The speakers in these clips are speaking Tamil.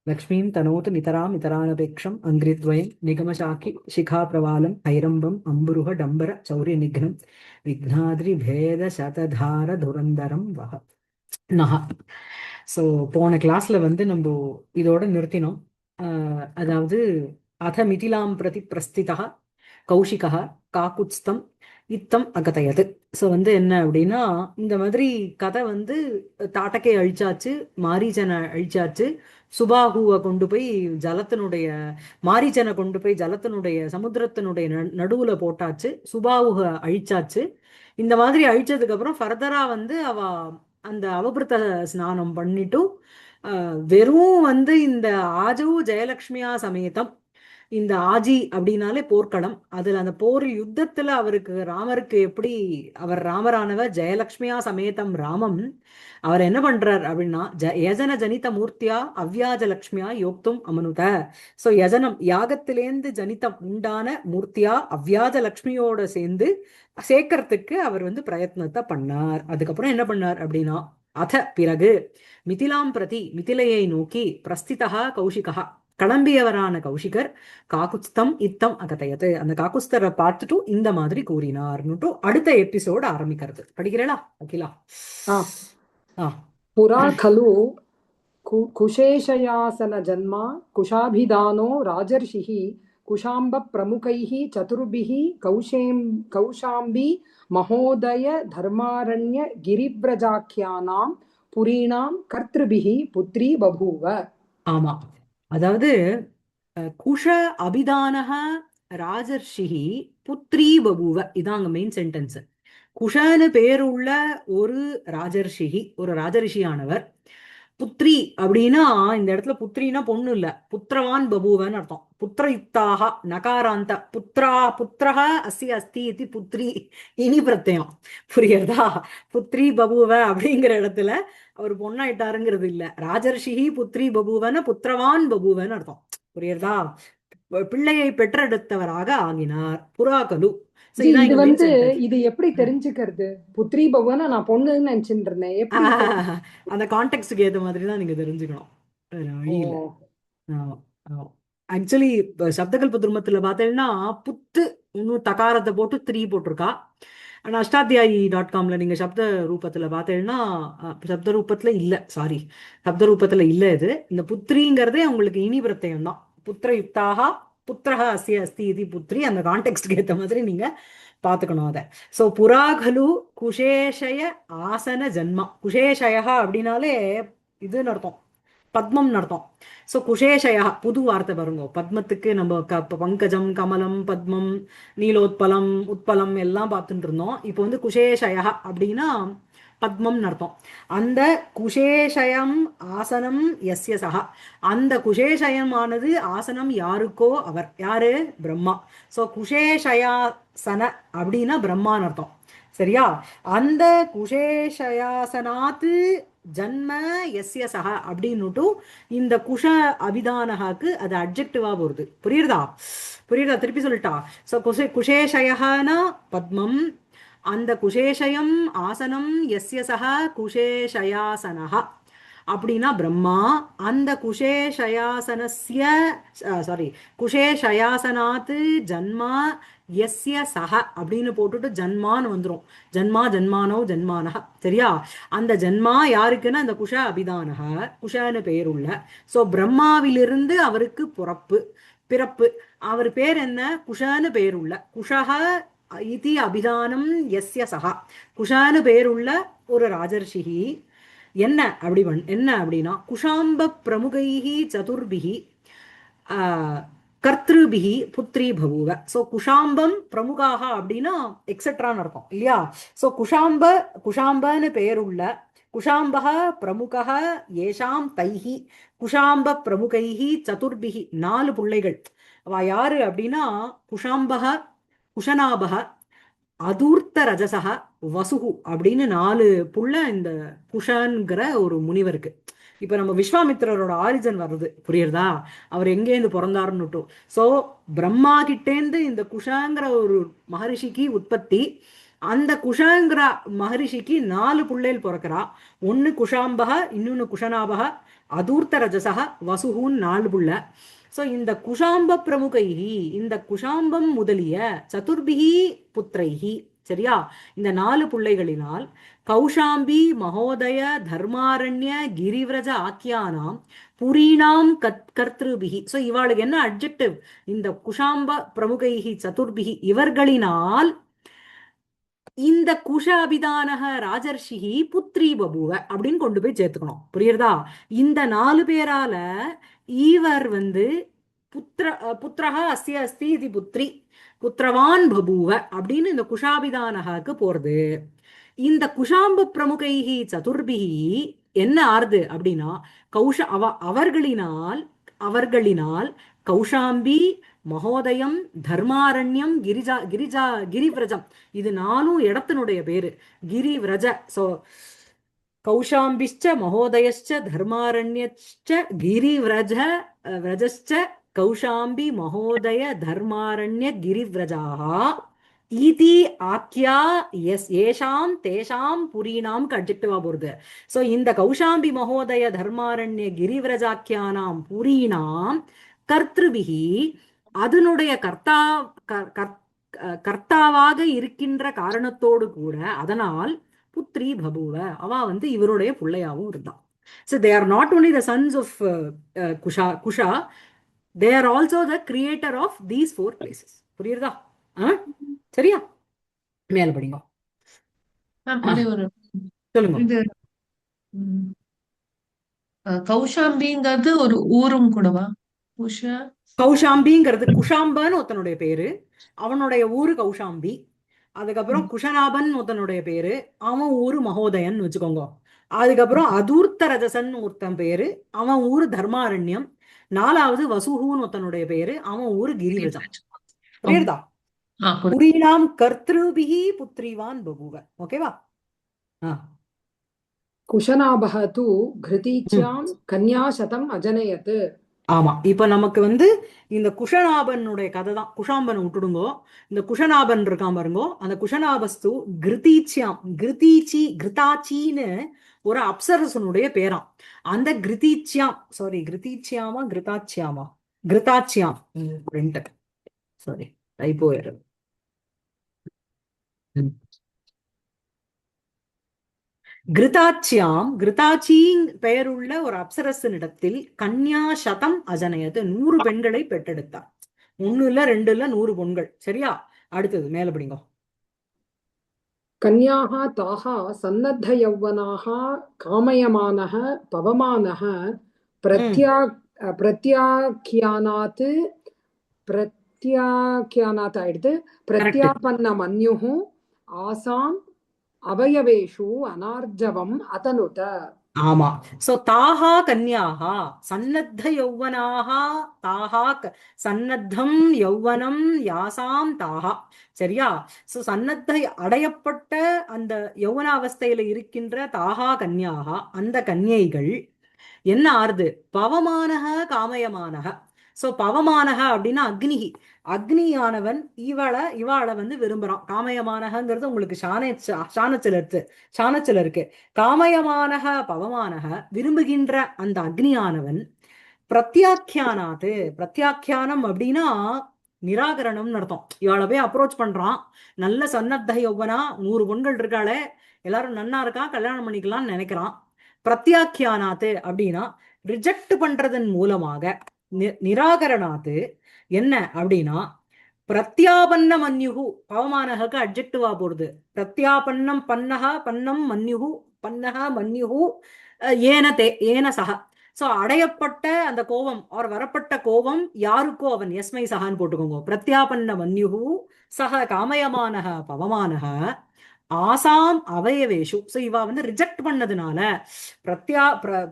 लक्ष्मीं तनोतु नितराम् इतरानपेक्षम् अङ्घ्रिद्वयं निगमशाखि शिखाप्रवालं हैरम्बम् अम्बुरुह डम्बर चौर्यनिघ्नं विघ्नाद्रिभेदशतधारधुरन्दरं वः नः. ஸோ போன கிளாஸ்ல வந்து நம்ம இதோட நிறுத்தினோம். அதாவது அத மிதிலாம் பிரதி பிரஸ்திதா கௌஷிகா காக்குத்ஸ்தம் இத்தம் அகதயது. ஸோ வந்து என்ன அப்படின்னா, இந்த மாதிரி கதை வந்து தாட்டக்கை அழிச்சாச்சு, மாரீச்சனை அழிச்சாச்சு, சுபாகுவை கொண்டு போய் ஜலத்தினுடைய மாரீச்சனை கொண்டு போய் ஜலத்தினுடைய சமுத்திரத்தினுடைய நடுவுல போட்டாச்சு, சுபாகுக அழிச்சாச்சு. இந்த மாதிரி அழிச்சதுக்கு அப்புறம் ஃபர்தரா வந்து அவ அந்த அவபிருத்த ஸ்நானம் பண்ணிட்டு வெறும் வந்து இந்த ஆஜவு ஜெயலக்ஷ்மியா சமேதம், இந்த ஆஜி அப்படின்னாலே போர்க்களம், அதுல அந்த போர் யுத்தத்துல அவருக்கு ராமருக்கு எப்படி அவர் ராமரானவர் ஜெயலக்ஷ்மியா சமேதம் ராமம் அவர் என்ன பண்றார் அப்படின்னா யஜன ஜனித மூர்த்தியா அவ்யாஜ லக்ஷ்மியா யோக்தும் அமனுத. சோ யஜனம் யாகத்திலேந்து ஜனிதம் உண்டான மூர்த்தியா அவ்யாஜ லக்ஷ்மியோட சேர்ந்து சேர்க்கறதுக்கு அவர் வந்து பிரயத்னத்தை பண்ணார். அதுக்கப்புறம் என்ன பண்ணார் அப்படின்னா, அத பிறகு மிதிலாம் பிரதி மிதிலையை நோக்கி பிரஸ்திதா கௌஷிகா கிளம்பியவரான கௌஷிகர் காக்குஸ்தம் இத்தம் அகதயது, அந்த காக்குஸ்தரை பார்த்துட்டு இந்த மாதிரி கூறினார்னுட்டு அடுத்த எபிசோட் ஆரம்பிக்கிறது. படிக்கிறேளா அகிலா? புரா खलु कुशेशयासन जन्मा कुशाभिधानो राजर्षिः कुशाम्ब प्रमुखैः चतुर्भिः कौशाम्बी महोदय धर्मारण्य गिरिव्रजाख्यानां पुरीणां कर्तृभिः पुत्री बभूव. ஆமா, அதாவது குஷ அபிதானஹ ராஜர்ஷிஹி புத்ரி பபூவ, இதாங்க மெயின் சென்டென்ஸ். குஷன்னு பேருள்ள ஒரு ராஜர்ஷிஹி, ஒரு ராஜரிஷியானவர். புத்ரி அப்படின்னா இந்த இடத்துல புத்ரினா பொண்ணு இல்ல, புத்திரவான் பபூவன்னு அர்த்தம். புத்திரயுக்தாக நகாராந்த புத்ரா புத்திரஹ அஸ்ய அஸ்தி இது புத்ரி இனி பிரத்யம், புரியுறதா? புத்ரி பபூவ அப்படிங்கிற இடத்துல அவர் பொண்ணாயிட்டாருங்கிறது இல்ல. ராஜர்ஷிஹி புத்ரி பபூவன புத்திரவான் பபூவன்னு அர்த்தம், புரியுறதா? பிள்ளையை பெற்றெடுத்தவராக ஆகினார். புறாகலு. இது வந்து இது எப்படி தெரிஞ்சுக்கிறது? புத்ரி பவன நான் பொண்ணுன்னு நினைச்சிட்டு இருந்தேன். அந்த கான்டெக்ட்க்கு ஏத்த மாதிரி தான் நீங்க தெரிஞ்சுக்கணும். ஆக்சுவலி சப்தகல்ப துர்மத்துல பார்த்தேன்னா புத்து இன்னும் தகாரத்தை போட்டு 3 போட்டிருக்கா. ஆனா அஷ்டாத்தியாயி.comல நீங்க சப்த ரூபத்துல பார்த்தேன்னா, சப்த ரூபத்துல இல்ல, சாரி சப்த ரூபத்துல இல்ல. இது இந்த புத்ரிங்கிறதே உங்களுக்கு இனி பிரத்யம் தான். புத்திரயுக்தாக புத்திரஹ அஸ்ய அஸ்தி இது புத்ரி, அந்த கான்டெக்ட்க்கு ஏத்த மாதிரி நீங்க பாத்துக்கணும் அதை. சோ புராகலு குஷேஷய ஆசன ஜன்மா. குஷேஷய அப்படின்னாலே இதுன்னு அர்த்தம், பத்மம் அர்த்தம். ஸோ குஷேஷயா புது வார்த்தை பாருங்க. பத்மத்துக்கு நம்ம பங்கஜம் கமலம் பத்மம் நீலோத்பலம் உத்பலம் எல்லாம் பார்த்துட்டு இருந்தோம். இப்போ வந்து குஷேஷயா அப்படின்னா பத்மம் அர்த்தம். அந்த குஷேஷயம் ஆசனம் எஸ்ய சஹா, அந்த குஷேஷயமானது ஆசனம் யாருக்கோ அவர். யாரு? பிரம்மா. ஸோ குஷேஷயாசன அப்படின்னா பிரம்மான்னு அர்த்தம், சரியா? அந்த குஷேஷயாசனாத்து ஜன்ம எஸ்ய சஹ அப்படின்னுட்டு இந்த குஷ அபிதானகாக்கு அது அட்ஜெக்டிவா போறது. புரியுறதா? புரியுறதா? திருப்பி சொல்லிட்டா. ஸோ குஷேஷயனா பத்மம், அந்த குஷேஷயம் ஆசனம் எஸ்ய சஹ குஷேஷயாசனஹ அப்படின்னா பிரம்மா. அந்த குஷேஷயாசனஸ்ய சாரி குஷேஷயாசனாத்து ஜன்மா எஸ்ய சஹ அப்படின்னு போட்டுட்டு ஜன்மான்னு வந்துடும். ஜன்மா ஜன்மானோ ஜன்மானஹ, சரியா? அந்த ஜன்மா யாருக்குன்னா அந்த குஷ அபிதானஹ, குஷன்னு பேருள்ள. ஸோ பிரம்மாவிலிருந்து அவருக்கு பிறப்பு. அவர் பேர் என்ன? குஷன்னு பேருள்ள. குஷஹ இதி அபிதானம் எஸ்ய சஹா, குஷானு பேருள்ள ஒரு ராஜர்ஷிஹி. என்ன அப்படின்னா குஷாம்ப பிரமுகைஹி சதுர்பிஹி கர்த்ருபிஹி புத்ரி பபூவ. ஸோ குஷாம்பம் பிரமுகாக அப்படின்னா எக்ஸெட்ரான்னு அர்த்தம் இல்லையா? ஸோ குஷாம்பன்னு பேருள்ள குஷாம்பக பிரமுக ஏஷாம் தைஹி குஷாம்ப பிரமுகைஹி சதுர்பிஹி 4 பிள்ளைகள். அவ யாரு அப்படின்னா குஷாம்பக குஷனாபக அதூர்த்த ரஜசக வசுகு அப்படின்னு 4 புள்ள இந்த குஷன்கிற ஒரு முனிவருக்கு. இப்ப நம்ம விஸ்வாமித்திரரோட ஆரிஜன் வருது, புரியுறதா? அவர் எங்கேருந்து பிறந்தாருன்னுட்டும். ஸோ பிரம்மா கிட்டேந்து இந்த குஷாங்கிற ஒரு மகரிஷிக்கு உற்பத்தி. அந்த குஷங்கிற மகரிஷிக்கு 4 புள்ளைகள் பிறக்கிறா. ஒன்னு குஷாம்பக, இன்னொன்னு குஷனாபக, அதூர்த்த ரஜசக, வசுகுன்னு 4 புள்ள. ஸோ இந்த குஷாம்ப பிரமுகைஹி, இந்த குஷாம்பம் முதலிய சதுர்பிகி புத்திரைஹி, சரியா, இந்த 4 புள்ளைகளினால் கௌஷாம்பி மகோதய தர்மாரண்ய கிரிவிரஜ ஆக்கியானாம் புரீணாம் கர்த்திருபிகி. ஸோ இவாளுக்கு என்ன அட்ஜெக்டிவ்? இந்த குஷாம்ப பிரமுகைஹி சதுர்பிகி, இவர்களினால் இந்த குஷ அபிதானக ராஜர்ஷிஹி புத்ரி பபுவ அப்படின்னு கொண்டு போய் சேர்த்துக்கணும். புரியுறதா? இந்த 4 பேரால இவர் வந்து புத்திர புத்திரஹ அஸ்ய அஸ்தி இது புத்ரி புத்திரவான் பபுவ அப்படின்னு இந்த குஷாபிதானகாக்கு போறது. இந்த குஷாம்ப பிரமுகைஹி சதுர்பிகி என்ன ஆறுது அப்படின்னா அவர்களினால் கௌஷாம்பி மகோதயம் தர்மாரண்யம் கிரிவிரஜம், இது 4 இடத்தினுடைய பேரு. கிரிவிரஜ. சோ கௌஷாம்பிஷ்ச மகோதயश्च धर्मारण्यश्च गिरिव्रज व्रजश्च कौशाम्बी महोदय धर्मारण्य गिरिव्रजाः ஈதி ஆக்கியா ஏஷாம் தேஷாம் புரீணாம் அட்ஜெக்டிவா போறது. ஸோ இந்த கௌஷாம்பி மகோதய தர்மாரண்ய கிரிவிரஜாக்கியானாம் புரீணாம் கர்த்திருபிகி, அதனுடைய கர்த்தாவாக இருக்கின்ற காரணத்தோடு கூட அதனால் புத்ரி பபுவ, அவ வந்து இவருடைய பிள்ளையாவும் இருந்தான். So they are not only the sons of Kusha, they are also the creator of these 4 places. புரியுறதா? சரியா? மேல படிங்க. சொல்லுங்க. இது கௌஷாம்பிங்கிறது ஒரு ஊரும் கூடவா? கௌஷாம்பிங்கிறது குஷாம்பன்னு ஒருத்தனுடைய பேரு, அவனுடைய ஊரு கௌஷாம்பி. அதுக்கப்புறம் குஷனாபன் ஒருத்தனுடைய பேரு, அவன் ஊரு மகோதயன் வச்சுக்கோங்க. அதுக்கப்புறம் அதூர்த்த ரஜசன் ஒருத்தன் பேரு, அவன் ஊரு தர்மாரண்யம். 4வது வசுகுன்னு ஒருத்தனுடைய பேரு, அவன் ஊரு கிரிவிரஜம். புரியுதா? புரீணாம் கர்த்திருபிகி புத்ரிவான் பபுவ. ஓகேவா? குஷனாபஹ து கிருதீச்யாம் கன்யாசதம் அஜனயத். ஆமா, இப்ப நமக்கு வந்து இந்த குஷனாபனுடைய கதை தான். குஷாம்பனை விட்டுடுங்கோ, இந்த குஷனாபன் இருக்கான் பாருங்கோ, அந்த குஷனாபஸ்து கிருதீச்சியாம், கிருதாச்சின்னு ஒரு அப்சரசனுடைய பேராம். அந்த கிருதீச்சியாம் சாரி டைப்போ எரர். கிருதாச்சி பெயருள்ள ஒரு அப்சரசனிடத்தில் கன்யாசதம் அஜனயது, 100 பெண்களை பெற்றெடுத்தார். 1 இல்ல 2 இல்ல 100 பெண்கள். சரியா? அடுத்தது மேல படிங்க. கன்யாஹ தாஹ சன்னத்த யௌவனாஹ காமயமானஹ பவமானஹ பிரத்யாக்கியானாத் ஆயிடுது. பிரத்யாபன்ன மன்யுஹு ஆசாம் அவயவேஷு அனார்ஜவம் அதனுத. ஆமா. சோ தாஹா கன்யாஹா சன்னத்த யௌவனாஹா, தாஹா சன்னத்தம் யௌவனம் யாசாம் தாஹா. சரியா? சோ சன்னத்த அடையப்பட்ட அந்த யௌவனாவஸ்தையில இருக்கின்ற தாஹா கன்யாஹா, அந்த கன்யைகள் என்ன ஆறுது? பவமானக காமயமானக. சோ பவமானக அப்படின்னா அக்னிகி, அக்னியானவன் இவாளை வந்து விரும்புறான். காமயமானகங்கிறது உங்களுக்கு சாணச்சில இருக்கு. காமயமானக பவமானக, விரும்புகின்ற அந்த அக்னியானவன் பிரத்யாக்கியானாது, பிரத்யாக்கியானம் அப்படின்னா நிராகரணம்னு அர்த்தம். இவாளை போய் அப்ரோச் பண்றான். நல்ல சன்னத்த யௌவனா, 100 பெண்கள் இருக்காளே, எல்லாரும் நன்னா இருக்கா, கல்யாணம் பண்ணிக்கலாம்னு நினைக்கிறான். பிரத்யாக்கியானாத்து அப்படின்னா ரிஜெக்ட் பண்றதன் மூலமாக, நிராகரணாத்து என்ன அப்படின்னா பிரத்யாபன்ன மன்யுகு, பவமானகக்கு அட்ஜெக்டிவா போடுது. பிரத்யாபன்னம் பன்னம் மன்யுகு, மன்யுகு ஏன சக. சோ அடையப்பட்ட அந்த கோபம், அவர் வரப்பட்ட கோபம் யாருக்கோ அவன், எஸ்மை சகான்னு போட்டுக்கோங்க. பிரத்யாபன்ன மன்யுகு சக காமயமானக பவமானக ஆசாம் அவயவேஷு. சோ இவா வந்து ரிஜெக்ட் பண்ணதுனால,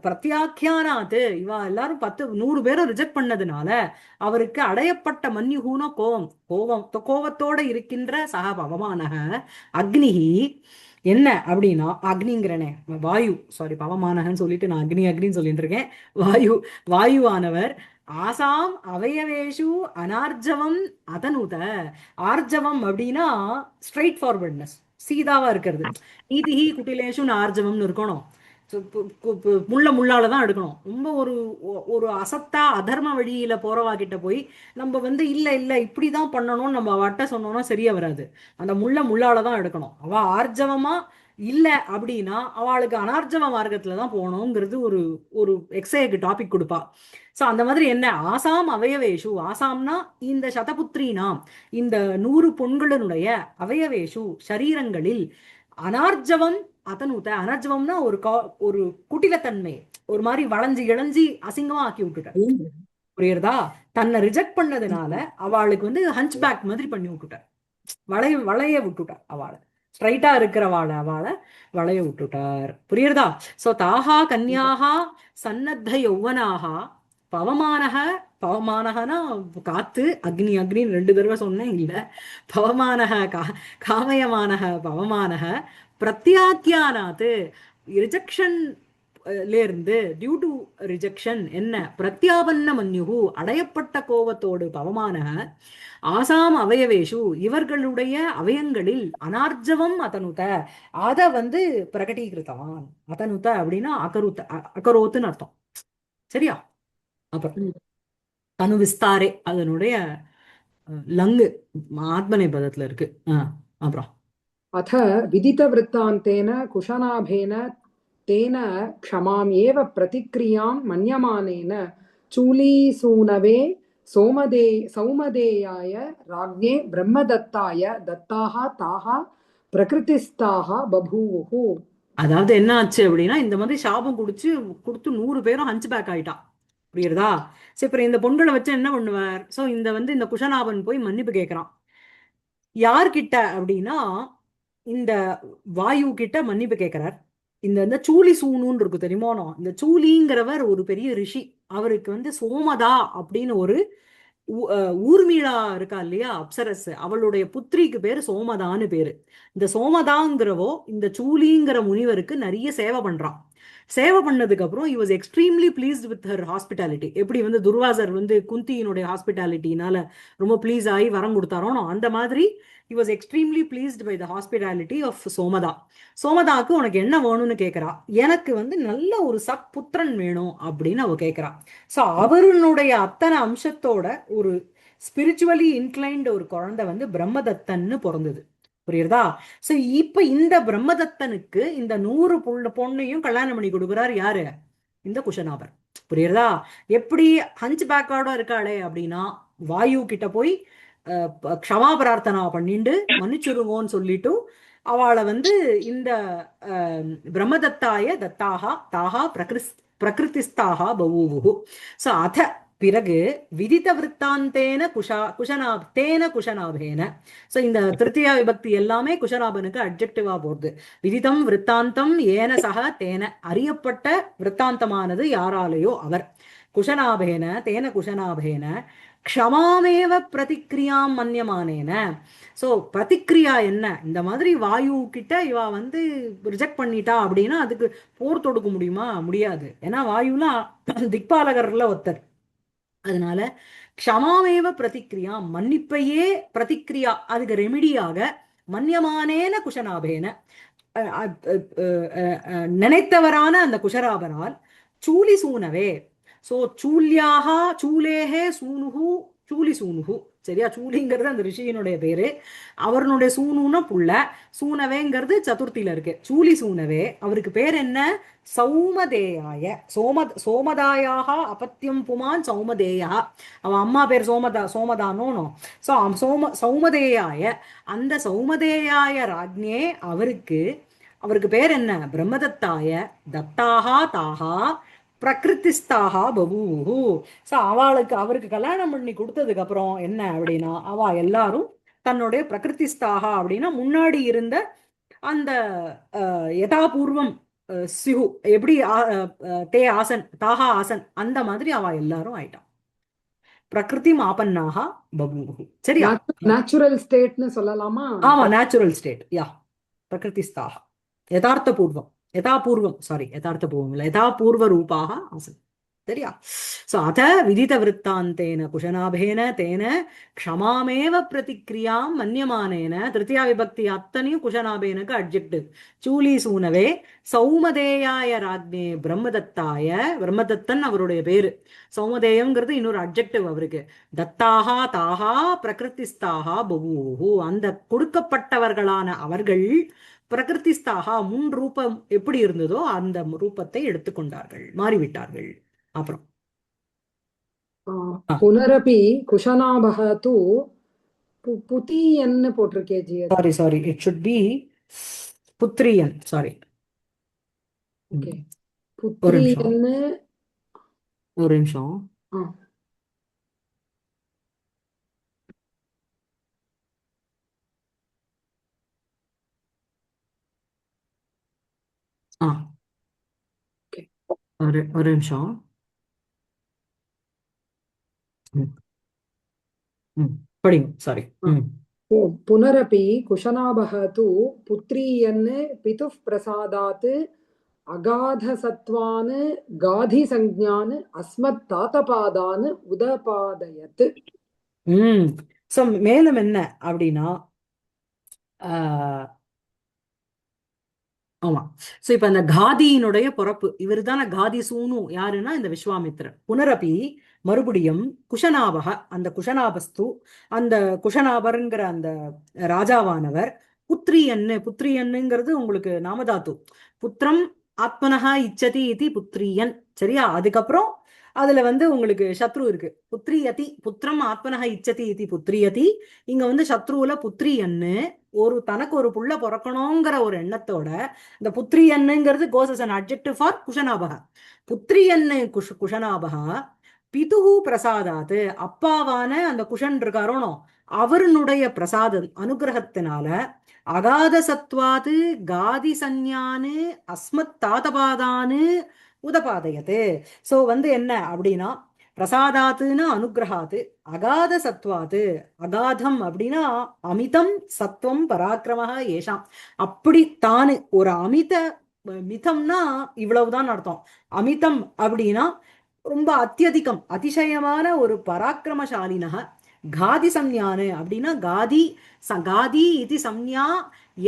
பிரத்யாக்கியானாத்து, இவா எல்லாரும் 100 பேரும் ரிஜெக்ட் பண்ணதுனால அவருக்கு அடையப்பட்ட மன்யுகுன கோவத்தோட இருக்கின்ற சக பவமானக அக்னிஹி என்ன அப்படின்னா, அக்னிங்கிறனே வாயு, சாரி பவமானகன்னு சொல்லிட்டு நான் அக்னின்னு சொல்லிட்டு இருக்கேன். வாயுவானவர் ஆசாம் அவயவேஷு அனார்ஜவம் அதனுத. ஆர்ஜவம் அப்படின்னா ஸ்ட்ரெயிட் ஃபார்வர்ட்னஸ், சீதாவா இருக்கிறது. நீதிஹி குட்டிலேஷு ஆர்ஜவம்னு இருக்கணும். முள்ள முள்ளால தான் எடுக்கணும். ரொம்ப ஒரு ஒரு அசத்தா அதர்ம வழியில போறவா கிட்ட போய் நம்ம வந்து இல்ல இல்ல இப்படிதான் பண்ணணும்னு நம்ம அவட்ட சொன்னோம்னா சரியா வராது. அந்த முள்ளால தான் எடுக்கணும். அவ ஆர்ஜவமா இல்ல அப்படின்னா அவளுக்கு அனார்ஜவ மார்க்கத்துல தான் போகணுங்கிறது ஒரு ஒரு எக்ஸைக்கு டாபிக் கொடுப்பா. சோ அந்த மாதிரி என்ன ஆசாம் அவயவேஷு, ஆசாம்னா இந்த சதபுத்ரீனாம், இந்த 100 பொண்களினுடைய அவயவேஷு சரீரங்களில் அனார்ஜவம் அதனுத, அனர்ஜவம்னா ஒரு குட்டிலத்தன்மை, ஒரு மாதிரி வளைஞ்சு இழஞ்சி அசிங்கமா ஆக்கி விட்டுட்டார். புரியுறதா? தன்னை ரிஜெக்ட் பண்ணதுனால அவளுக்கு வந்து ஹஞ்ச் பேக் மாதிரி பண்ணி விட்டுட்டார். வளைய விட்டுட்டார். அவளை ஸ்ட்ரைட்டா இருக்கிறவாளை வளைய விட்டுட்டார். புரியுறதா? சோ தாஹா கன்யாஹா சன்னத்த யௌவனாஹா பவமானகனா காத்து, அக்னின்னு 2 தடவை சொன்னேன் இல்ல. பவமானக காமயமானக பவமானக பிரத்யாக்கியானாத்து, ரிஜெக்ஷன் இருந்து டியூ டு ரிஜெக்ஷன் என்ன பிரத்யாபன்ன மன்யுகு அடையப்பட்ட கோபத்தோடு பவமானக ஆசாம் அவயவேஷு இவர்களுடைய அவயங்களில் அனார்ஜவம் அதனுத அத வந்து பிரகடீகிருத்தவான். அதனுத அப்படின்னா அகரோத்துன்னு அர்த்தம். சரியா? அப்புறம் தனு விஸ்தாரே அதனுடைய லங்கு ஆத்மநேபதத்துல இருக்கு. அப்புறம் अथ विदितवृत्तान्तेन कुशनाभेन तेन क्षमामेव प्रतिक्रियां मन्यमानेन चूलीसूनवे सौमदेयाय राज्ञे ब्रह्मदत्ताय दत्ताः ताः प्रकृतिस्ताः बभूवुः. அதாவது என்ன ஆச்சு அப்படின்னா, இந்த மாதிரி சாபம் கொடுத்து 100 பேரும் ஹஞ்ச் பேக் ஆயிட்டான். புரியுறதா? சரி, அப்புறம் இந்த பொண்களை வச்சு என்ன பண்ணுவார்? சோ இந்த குஷனாபன் போய் மன்னிப்பு கேட்கிறான். யார்கிட்ட அப்படின்னா இந்த வாயு கிட்ட மன்னிப்பு கேட்கிறார். இந்த சூலி சூனுன்னு இருக்கு தெரியுமோனோ, இந்த சூலிங்கிறவர் ஒரு பெரிய ரிஷி. அவருக்கு வந்து சோமதா அப்படின்னு ஒரு ஊர்மிளா இருக்கா இல்லையா, அப்சரஸ், அவளுடைய புத்திரிக்கு பேரு சோமதான்னு பேரு. இந்த சோமதாங்கிறவோ இந்த சூலிங்கிற முனிவருக்கு நிறைய சேவை பண்றான். சேவை பண்ணதுக்கு அப்புறம் he was extremely pleased with her hospitality. எப்படி வந்து துர்வாசர் வந்து குந்தியினுடைய ஹாஸ்பிட்டாலிட்டினால ரொம்ப ப்ளீஸ் ஆகி வரம் கொடுத்தாரோனோ, அந்த மாதிரி he was extremely pleased by the hospitality of சோமதா. சோமதாக்கு உனக்கு என்ன வேணும்னு கேட்கிறா. எனக்கு வந்து நல்ல ஒரு சத்புத்திரன் வேணும் அப்படின்னு அவ கேட்கிறா. சோ அவருடைய அத்தனை அம்சத்தோட ஒரு ஸ்பிரிச்சுவலி இன்க்ளைன்ட் ஒரு குழந்தை வந்து பிரம்மதத்தன்னு பிறந்தது. புரியுறதா? சோ இப்ப இந்த பிரம்மதத்தனுக்கு இந்த 100 பொண்ணையும் கல்யாணம் பண்ணி கொடுக்குறாரு யாரு? இந்த குஷனாபர். புரியுறதா? எப்படி ஹஞ்ச் பேக்கோட இருக்காளே அப்படின்னா, வாயு கிட்ட போய் க்ஷமா பிரார்த்தனா பண்ணிட்டு மன்னிச்சுருவோன்னு சொல்லிட்டு அவளை வந்து இந்த பிரம்மதத்தாய தத்தாகா தாகா பிரகிருதிஸ்தாக பவூவுஹு. சோ அத பிறகு விதித விற்த்தாந்தேன குஷனாபேன. சோ இந்த திருத்தியா விபக்தி எல்லாமே குஷனாபனுக்கு அட்ஜெக்டிவா போகுது. விதிதம் விற்த்தாந்தம் ஏன சக தேன, அறியப்பட்ட விற்த்தாந்தமானது யாராலேயோ அவர். குஷனாபேன தேன குஷனாபேன க்ஷமாமேவ பிரதிக்ரியாம் மன்யமானேன. சோ பிரதிக்ரியா என்ன? இந்த மாதிரி வாயு கிட்ட இவா வந்து ரிஜெக்ட் பண்ணிட்டா அப்படின்னா அதுக்கு போர் தொடுக்க முடியுமா? முடியாது. ஏன்னா வாயுலாம் திக்பாலகர்ல ஒருத்தர். அதனால க்ஷமாமேவ பிரதிக்ரியா, மன்னிப்பையே பிரதிக்ரியா, அதுக்கு ரெமிடியாக மன்யமானேன குஷனாபேன, நினைத்தவரான அந்த குஷராபனால் சூலி சூனவே. சோ சூல்யாகா சூலேஹே சூனுகு சூலி சூனுகு. சரியா? சூலிங்கிறது அந்த ரிஷியினுடைய பேரு. அவருடைய சூனுன்னா புள்ள, சூனவேங்கிறது சதுர்த்தியில இருக்கு. சூலி சூனவே அவருக்கு பேர் என்ன? சௌமதேயாய. சோமதாயாக அபத்தியம் புமான் சௌமதேயா. அவன் அம்மா பேர் சோமதானோனோ. சோ சௌமதேயாய, அந்த சௌமதேயாய ராஜ்ஞே அவருக்கு பேர் என்ன? பிரம்மதத்தாய தத்தாகா தாகா பிரகிருதிஸ்தாக பபூஹு. சோ அவருக்கு கல்யாணம் பண்ணி கொடுத்ததுக்கு அப்புறம் என்ன அப்படின்னா, அவ எல்லாரும் தன்னுடைய பிரகிருதிஸ்தாக அப்படின்னா முன்னாடி இருந்த அந்த யதாபூர்வம் சிஹு எப்படி தே ஆசன் தாகா ஆசன் அந்த மாதிரி அவ எல்லாரும் ஆயிட்டான். பிரகிருதி மாபன்னாக பபூஹு. சரியா? நேச்சுரல் ஸ்டேட்னு சொல்லலாமா? ஆமா, நேச்சுரல் ஸ்டேட். யா, பிரகிருதிஸ்தாக யதார்த்தபூர்வம் ரூபாக ஆசன். சரியா? சோ அத விதித விருத்தாந்தேன குஷனாபேன தேன க்ஷமாமேவ பிரதிக்ரியாம் மன்யமானேன திருத்தியா விபக்தி அத்தனையும் குஷனாபேனுக்கு அட்ஜெக்டிவ். சூலி சூனவே சௌமதேயாய ராஜ்ஞே பிரம்மதத்தாய, பிரம்மதத்தன் அவருடைய பேரு. சௌமதேயம்ங்கிறது இன்னொரு அட்ஜெக்டிவ் அவருக்கு. தத்தாஹா தாஹா பிரகிருதிஸ்தாஹா பபூஹு, அந்த கொடுக்கப்பட்டவர்களான அவர்கள் பிரகிருதிஸ்தாகா முன் ரூபம் எப்படி இருந்ததோ அந்த ரூபத்தை எடுத்துக்கொண்டார்கள், மாறிவிட்டார்கள். அப்புறம் புனரபி குஷனாபக தூ புதியன்னு போட்டிருக்கே GS. Sorry sorry, it should be புத்ரியன். சாரி, ஓகே, ஒரு நிமிஷம் புத்ரியன்னு. ஒரு நிமிஷம். ஆ ஓகே, ஒரு நிமிஷம். ம், ம், படிங்க. சாரி. ம், புனரபி குஷனாபக தூ புத்ரியன் பிதுः பிரசாதாத் அகாதசத்வான் காதிசஞ்ஞான் அஸ்மத் தாத்தபாதான் உதபாதயத். சோ மேலும் என்ன அப்படின்னா, ஆஹ் ஆமா, சோ இப்ப அந்த காதியினுடைய பிறப்பு இவர் தானே. காதி சூனு யாருன்னா இந்த விஸ்வாமித்திரன். புனரபி மறுபடியும் குஷனாபக, அந்த குஷனாபஸ்து, அந்த குஷனாபருங்கிற அந்த ராஜாவானவர் புத்ரியன்னு, புத்ரியன்னுங்கிறது உங்களுக்கு நாமதாத்து. புத்திரம் ஆத்மனஹா இச்சதி இது புத்ரியன். சரியா? அதுக்கப்புறம் அதுல வந்து உங்களுக்கு சத்ரு இருக்கு. புத்ரியதி, புத்திரம் ஆத்மனஹா இச்சதி இது புத்ரியதி. இங்க வந்து சத்ருவுல புத்ரியன்னு, ஒரு தனக்கு ஒரு புள்ள பிறக்கணுங்கிற ஒரு எண்ணத்தோட இந்த புத்ரியன்னுங்கிறது கோஸ் அஸ் அன் அட்ஜெக்டிவ் ஃபார் குஷனாபக. புத்ரியன்னு குஷனாபகா பிதுஹு பிரசாதாத்து, அப்பாவான அந்த குஷன் இருக்காரோனோ அவருடைய பிரசாத அனுகிரகத்தினால அகாத சத்வாது காதி சஞ்ஞானு அஸ்மத் தாதபாதானு உதபாதயது. சோ வந்து என்ன அப்படின்னா, பிரசாதாத்துன்னு அனுகிரகாத்து, அகாத சத்வாத்து, அகாதம் அப்படின்னா அமிதம் சத்வம் பராக்கிரமஹ ஏஷாம். அப்படி தானு ஒரு அமித, மிதம்னா இவ்வளவுதான் அர்த்தம். அமிதம் அப்படின்னா ரொம்ப அத்தியதிகம், அதிசயமான ஒரு பராக்கிரமசாலினக. காதி சம்ஞானு அப்படின்னா காதி காதி இது சம்ஞா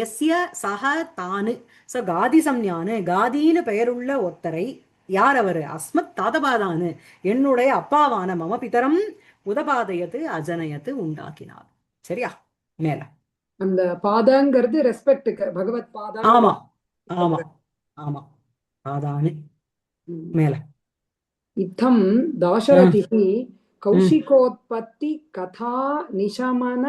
எஸ்ய சக தானு. சோ காதி சம்ஞானு, காதின்னு பெயருள்ள ஒருத்தரை, யார் அவரு? அஸ்மத் தாதபாதானு, என்னுடைய அப்பாவான மம பிதரம் உதபாதயத்து அஜனயத்து உண்டாக்கினார். சரியா? மேல அந்த பாதங்கிறது ரெஸ்பெக்டுக்கு, பகவத் பாதா. ஆமா ஆமா ஆமா, பாதானு. மேல இத்தம் தாசரதிஹி கௌஷிகோத்பத்தி கதா நிஷமன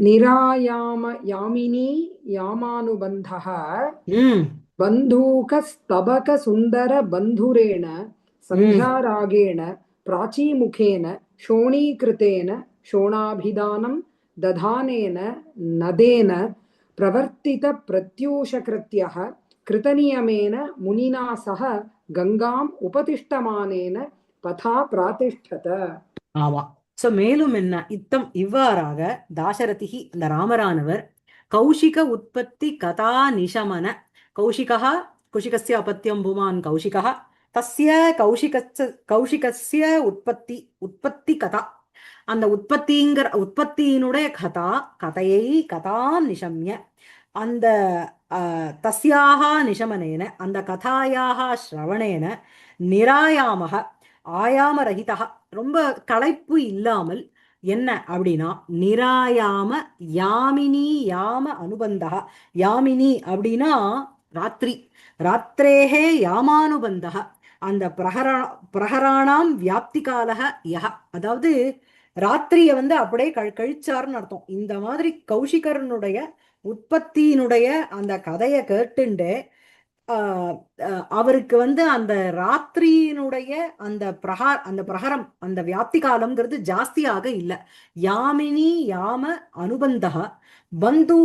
நிராயாம யாமினி யாமானுபந்தः बन्धूकस्तबक सुन्दर बन्धुरेण सन्ध्यारागेण प्राचीमुखेन शोणीकृतेन शोणाभिधानं दधानेन नदेन प्रवर्तित प्रत्यूषकृत्यः कृतनियमेन मुनिना सह गङ्गाम् उपतिष्ठमानेन पथा प्रातिष्ठत. ஆமா. சோ மேலும் என்ன, இத்தம் இவ்வாறாக தாசரதிஹி அந்த ராமரானவர் கௌஷிக உற்பத்தி கதா நிஷமன, கௌஷிகா குஷிகஸ்ய அபத்தியம் புமான் கௌஷிகா தஸ்ய கௌஷிகஸ்ய உற்பத்தி, உற்பத்தி கதா, அந்த உற்பத்திங்கிற உற்பத்தியினுடைய கதா, கதையை கதாம் நிஷம்ய, அந்த தஸ்யாக நிஷமனேன, அந்த கதாயாக ஸ்ரவணேன நிராயாமக, ஆயாம ரஹிதா, ரொம்ப களைப்பு இல்லாமல், என்ன அப்படின்னா நிராயாம யாமினி யாம அனுபந்தா. யாமினி அப்படின்னா ராத்திரி, ராத்திரேகே யாமானுபந்தா, அந்த பிரகராணாம் வியாப்தி காலக யஹ, அதாவது ராத்திரிய வந்து அப்படியே கழிச்சாருன்னு அர்த்தம். இந்த மாதிரி கௌஷிகரனுடைய உற்பத்தியினுடைய அந்த கதையை கேட்டுண்டு அவருக்கு வந்து அந்த ராத்திரியினுடைய அந்த பிரகரம், அந்த வியாப்தி காலம்ங்கிறது ஜாஸ்தியாக இல்லை. யாமினி யாம அனுபந்தக பந்து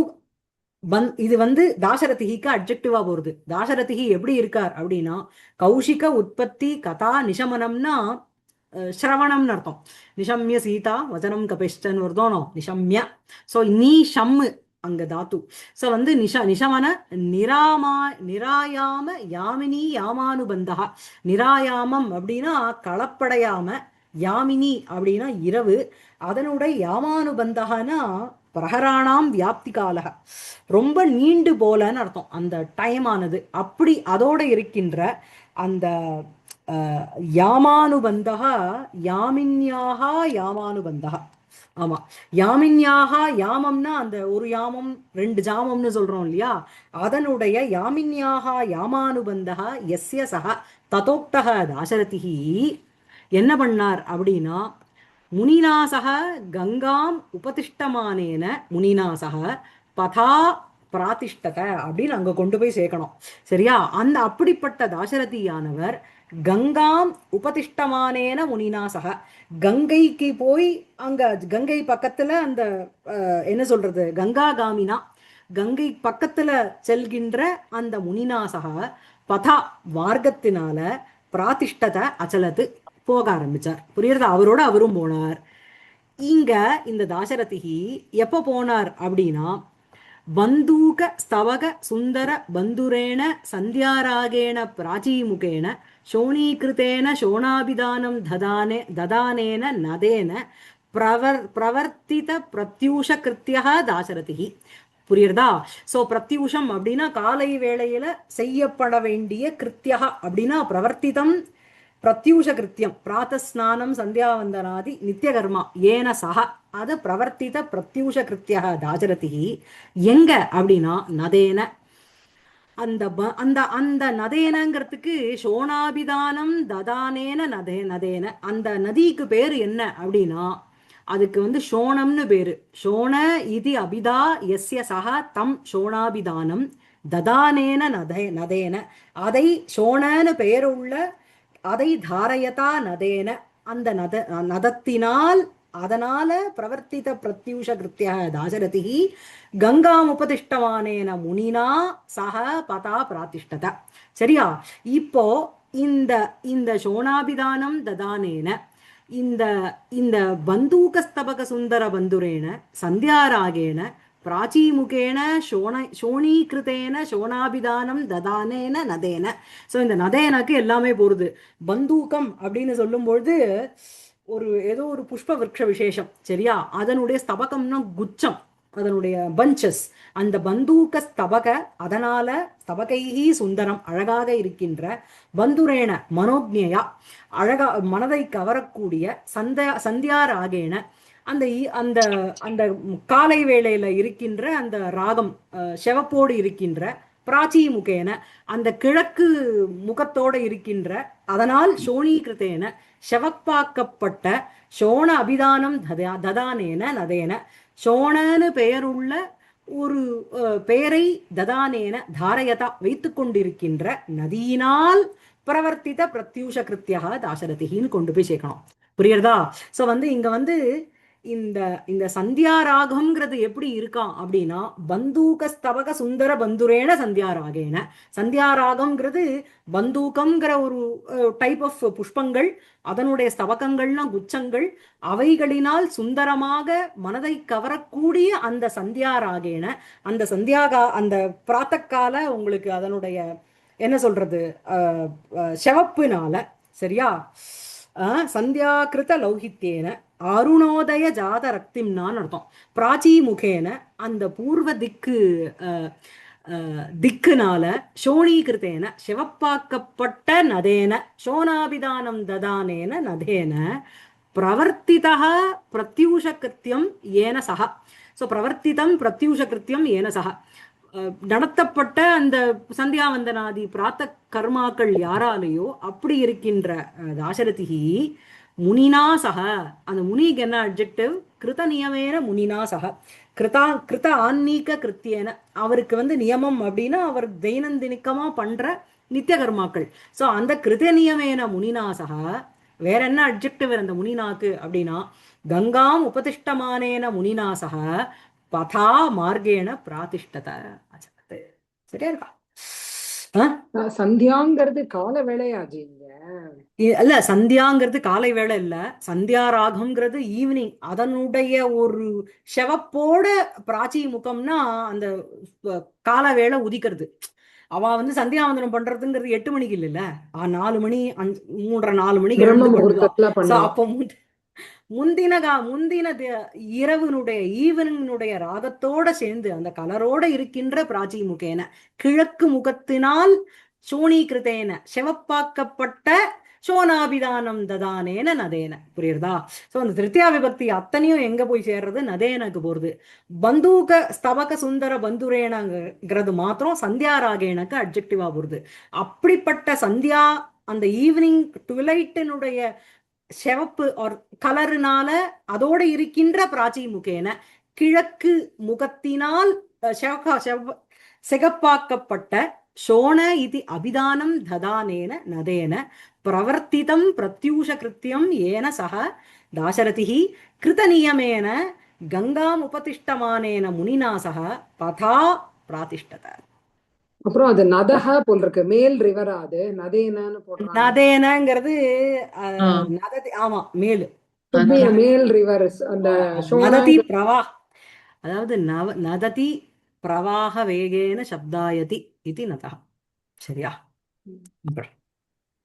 இது வந்து தாசரதிக்கு அட்ஜெக்டிவா போறது. தாசரதிகி எப்படி இருக்கார் அப்படின்னா கௌஷிக உற்பத்தி கதா நிஷமனம்னா ஸ்ரவணம்னு அர்த்தம். நிஷம்ய சீதா வச்சனம் கபிஷ்டன் வருதோனோ நிஷம்ய. சோ நீ ஷம்மு அங்க தாத்து. ஸோ வந்து நிஷமன நிராயாம யாமினி யாமானுபந்தா. நிராயாமம் அப்படின்னா களப்படையாம, யாமினி அப்படின்னா இரவு, அதனுடைய யாமானுபந்தகனா பிரகராணாம் வியாப்தி காலக, ரொம்ப நீண்டு போலன்னு அர்த்தம் அந்த டைம் ஆனது. அப்படி அதோட இருக்கின்ற அந்த யாமானுபந்தக, யாமின்யாக யாமானுபந்தக. ஆமா, யாமின்யாக, யாமம்னா அந்த ஒரு யாமம் 2 ஜாமம்னு சொல்றோம் இல்லையா, அதனுடைய யாமின்யாக யாமானுபந்தக எஸ்ய சக ததோக்தக தாசரதிஹி என்ன பண்ணார் அப்படின்னா, முனிநாசக கங்காம் உபதிஷ்டமானேன முனிநாசக பதா பிராதிஷ்டத அப்படின்னு அங்க கொண்டு போய் சேர்க்கணும். சரியா? அந்த அப்படிப்பட்ட தாசரதியானவர் கங்காம் உபதிஷ்டமானேன முனிநாசக, கங்கைக்கு போய் அங்க கங்கை பக்கத்துல அந்த என்ன சொல்றது, கங்காகாமினா கங்கை பக்கத்துல செல்கின்ற அந்த முனிநாசக பதா மார்க்கத்தினால பிராதிஷ்டத அச்சலத்து போக ஆரம்பிச்சார். புரியுறதா? அவரோட அவரும் போனார். இங்க இந்த தாசரதிகி எப்ப போனார் அப்படின்னா, பந்தூக ஸ்தவக சுந்தர பந்துரேண சந்தியாராகேண பிராச்சீமுகேன சோணீகிருத்தேன சோணாபிதானம் ததானேன நதேன பிரவர்த்தித பிரத்யூஷ கிருத்திய தாசரதிகி. புரியுறதா? சோ பிரத்யூஷம் அப்படின்னா காலை வேளையில செய்யப்பட வேண்டிய கிருத்தியா அப்படின்னா பிரவர்த்திதம் பிரத்யூஷ கிருத்தியம், பிராத்தஸ்நானம் சந்தியாவந்தனாதி நித்தியகர்மா ஏன சக, அது பிரவர்த்தித பிரத்யூஷ கிருத்திய தாசரதிகி. எங்க அப்படின்னா நதேன, அந்த அந்த அந்த நதேனங்கிறதுக்கு சோணாபிதானம் ததானேன நதேன, அந்த நதிக்கு பேரு என்ன அப்படின்னா அதுக்கு வந்து சோணம்னு பேரு. சோண இது அபிதா எஸ்ய சக தம் சோணாபிதானம் ததானேன நதேன, அதை சோணன்னு பெயருள்ள அதை தாரயதா நதேன, அந்த நதத்தினால் அதனால பிரவர்த்தித பிரத்யூஷ கிருத்திய தாசரதிஹி கங்காம் உபதிஷ்டமானேன முனினா சக பதா பிராதிஷ்டத. சரியா? இப்போ இந்த இந்த சோணாபிதானம் ததானேன, இந்த இந்த பந்தூகஸ்தபக சுந்தர பந்துரேன சந்தியாராகேன பிராச்சீமுகேன சோணீகிருத்தேன சோணாபிதானம் ததானேன நதேன. ஸோ இந்த நதேனக்கு எல்லாமே போகிறது. பந்தூகம் அப்படின்னு சொல்லும்பொழுது ஒரு ஏதோ ஒரு புஷ்ப விருட்ச விசேஷம். சரியா? அதனுடைய ஸ்தபகம்னா குச்சம், அதனுடைய பஞ்சஸ். அந்த பந்தூக ஸ்தபக, அதனால ஸ்தபகைஹி சுந்தரம் அழகாக இருக்கின்ற, பந்துரேன மனோஜ்ஞயா அழகா மனதை கவரக்கூடிய, சந்தியாராகேன அந்த அந்த அந்த காலை வேளையில இருக்கின்ற அந்த ராகம் செவப்போடு இருக்கின்ற, பிராச்சீமுகேன அந்த கிழக்கு முகத்தோடு இருக்கின்ற, அதனால் சோணீகிருத்தேன செவப்பாக்கப்பட்ட, சோண அபிதானம் ததானேன நதேன, சோணன்னு பெயருள்ள ஒரு பெயரை ததானேன தாரயதா வைத்து கொண்டிருக்கின்ற நதியினால் பிரவர்த்தித பிரத்யூஷ கிருத்தியா தாசரதிகின்னு கொண்டு போய் சேர்க்கணும். புரியுறதா? ஸோ வந்து இங்க வந்து இந்த இந்த சந்தியாராகம்ங்கிறது எப்படி இருக்கான் அப்படின்னா, பந்தூக ஸ்தபக சுந்தர பந்துரேன சந்தியாராகேன. சந்தியாராகம்ங்கிறது பந்தூகம்ங்கிற ஒரு டைப் ஆஃப் புஷ்பங்கள், அதனுடைய ஸ்தபகங்கள்னா குச்சங்கள், அவைகளினால் சுந்தரமாக மனதை கவரக்கூடிய அந்த சந்தியாராகேன, அந்த அந்த பிராத்தக்கால உங்களுக்கு அதனுடைய என்ன சொல்றது செவப்புனால. சரியா? சந்தியாகிருத லௌகித்யேன அருணோதய ஜாத ரக்திம்னான்னு அர்த்தம். பிராச்சீமுகேன அந்த பூர்வ திக்குனால, சோணீகிருத்தேன சிவப்பாக்கப்பட்ட நதேன, சோனாபிதானம் ததானேன நதேன பிரவர்த்திதா பிரத்யூஷ கிருத்தியம் ஏன சக. ஸோ பிரவர்த்திதம் பிரத்யூஷ கிருத்தியம் ஏன சக, நடத்தப்பட்ட அந்த சந்தியாவந்தனாதி பிராத்த கர்மாக்கள் யாராலேயோ அப்படி இருக்கின்ற தாசரதிகி முனினா சக. அந்த முனிக்கு என்ன அட்ஜெக்டிவ்? கிருத நியமேன முனினா சக, கிருத ஆன்மீக கிருத்தியேன, அவருக்கு வந்து நியமம் அப்படின்னா அவர் தைனந்தினிக்கமா பண்ற நித்திய கர்மாக்கள். ஸோ அந்த கிருத நியமேன முனினா சக. வேற என்ன அட்ஜெக்டிவ் அந்த முனினாக்கு அப்படின்னா, கங்காம் உபதிஷ்டமானேன முனினா சக பதா மார்கேண பிராதிஷ்டத. சரியா இருக்கா? சந்தியாங்கிறது கால வேளையாச்சு இங்க. இல்ல சந்தியாங்கிறது காலை வேளை இல்ல, சந்தியா ராகம்ங்கிறது ஈவினிங். அதனுடைய ஒரு செவப்போட பிராச்சி முகம்னா அந்த கால வேளை உதிக்கிறது. அவ வந்து சந்தியாவந்தனம் பண்றதுங்கிறது 8 மணிக்கு இல்லைல்ல, 4 மணி 3:30 4 மணிக்கு பிரம்ம எழுந்து பண்ணுவா. முகூர்த்தத்துல சோ பண்ணுவா. அப்போ முந்தின இரவனுடைய ஈவனினுடைய ராகத்தோட சேர்ந்து அந்த கலரோட இருக்கின்ற பிராச்சி முகேன கிழக்கு முகத்தினால் சோனீகிருத்தேன செவப்பாக்கப்பட்ட சோனாபிதானம் ததானேன நதேன. புரியுறதா? சோ அந்த திருத்தியா விபக்தி அத்தனையும் எங்க போய் சேர்றது? நதேனக்கு போறது. பந்தூக ஸ்தபக சுந்தர பந்துரேனங்கிறது மாத்திரம் சந்தியா ராகேனக்கு அட்ஜெக்டிவா போறது. அப்படிப்பட்ட சந்தியா அந்த ஈவினிங் டுவிலைட்டினுடைய செவப்பு ஒரு கலருனால அதோட இருக்கின்ற பிராச்சி முகேன கிழக்கு முகத்தினால் சிகப்பாக்கப்பட்ட சோன இது அபிதானம் ததானேன நதேன பிரவர்த்திதம் பிரத்யூஷ கிருத்தியம் ஏன சக தாசரதிஹி கிருத நியமேன கங்காம் உபதிஷ்டமானேன முனினா சக ததா பிராதிஷ்டத. அப்புறம் அது நதஹ போல் இருக்கு, மேல் ரிவரா அது நதேனன்னு போடுறாங்க. நதேனங்கிறது ஆ, நததி, ஆமா மேலு. Could be a அதான். male river. அந்த நததி ஷோனா பிரவா, அதாவது நததி பிரவாக வேகேன சப்தாயதி இது நதா. சரியா? அப்புறம்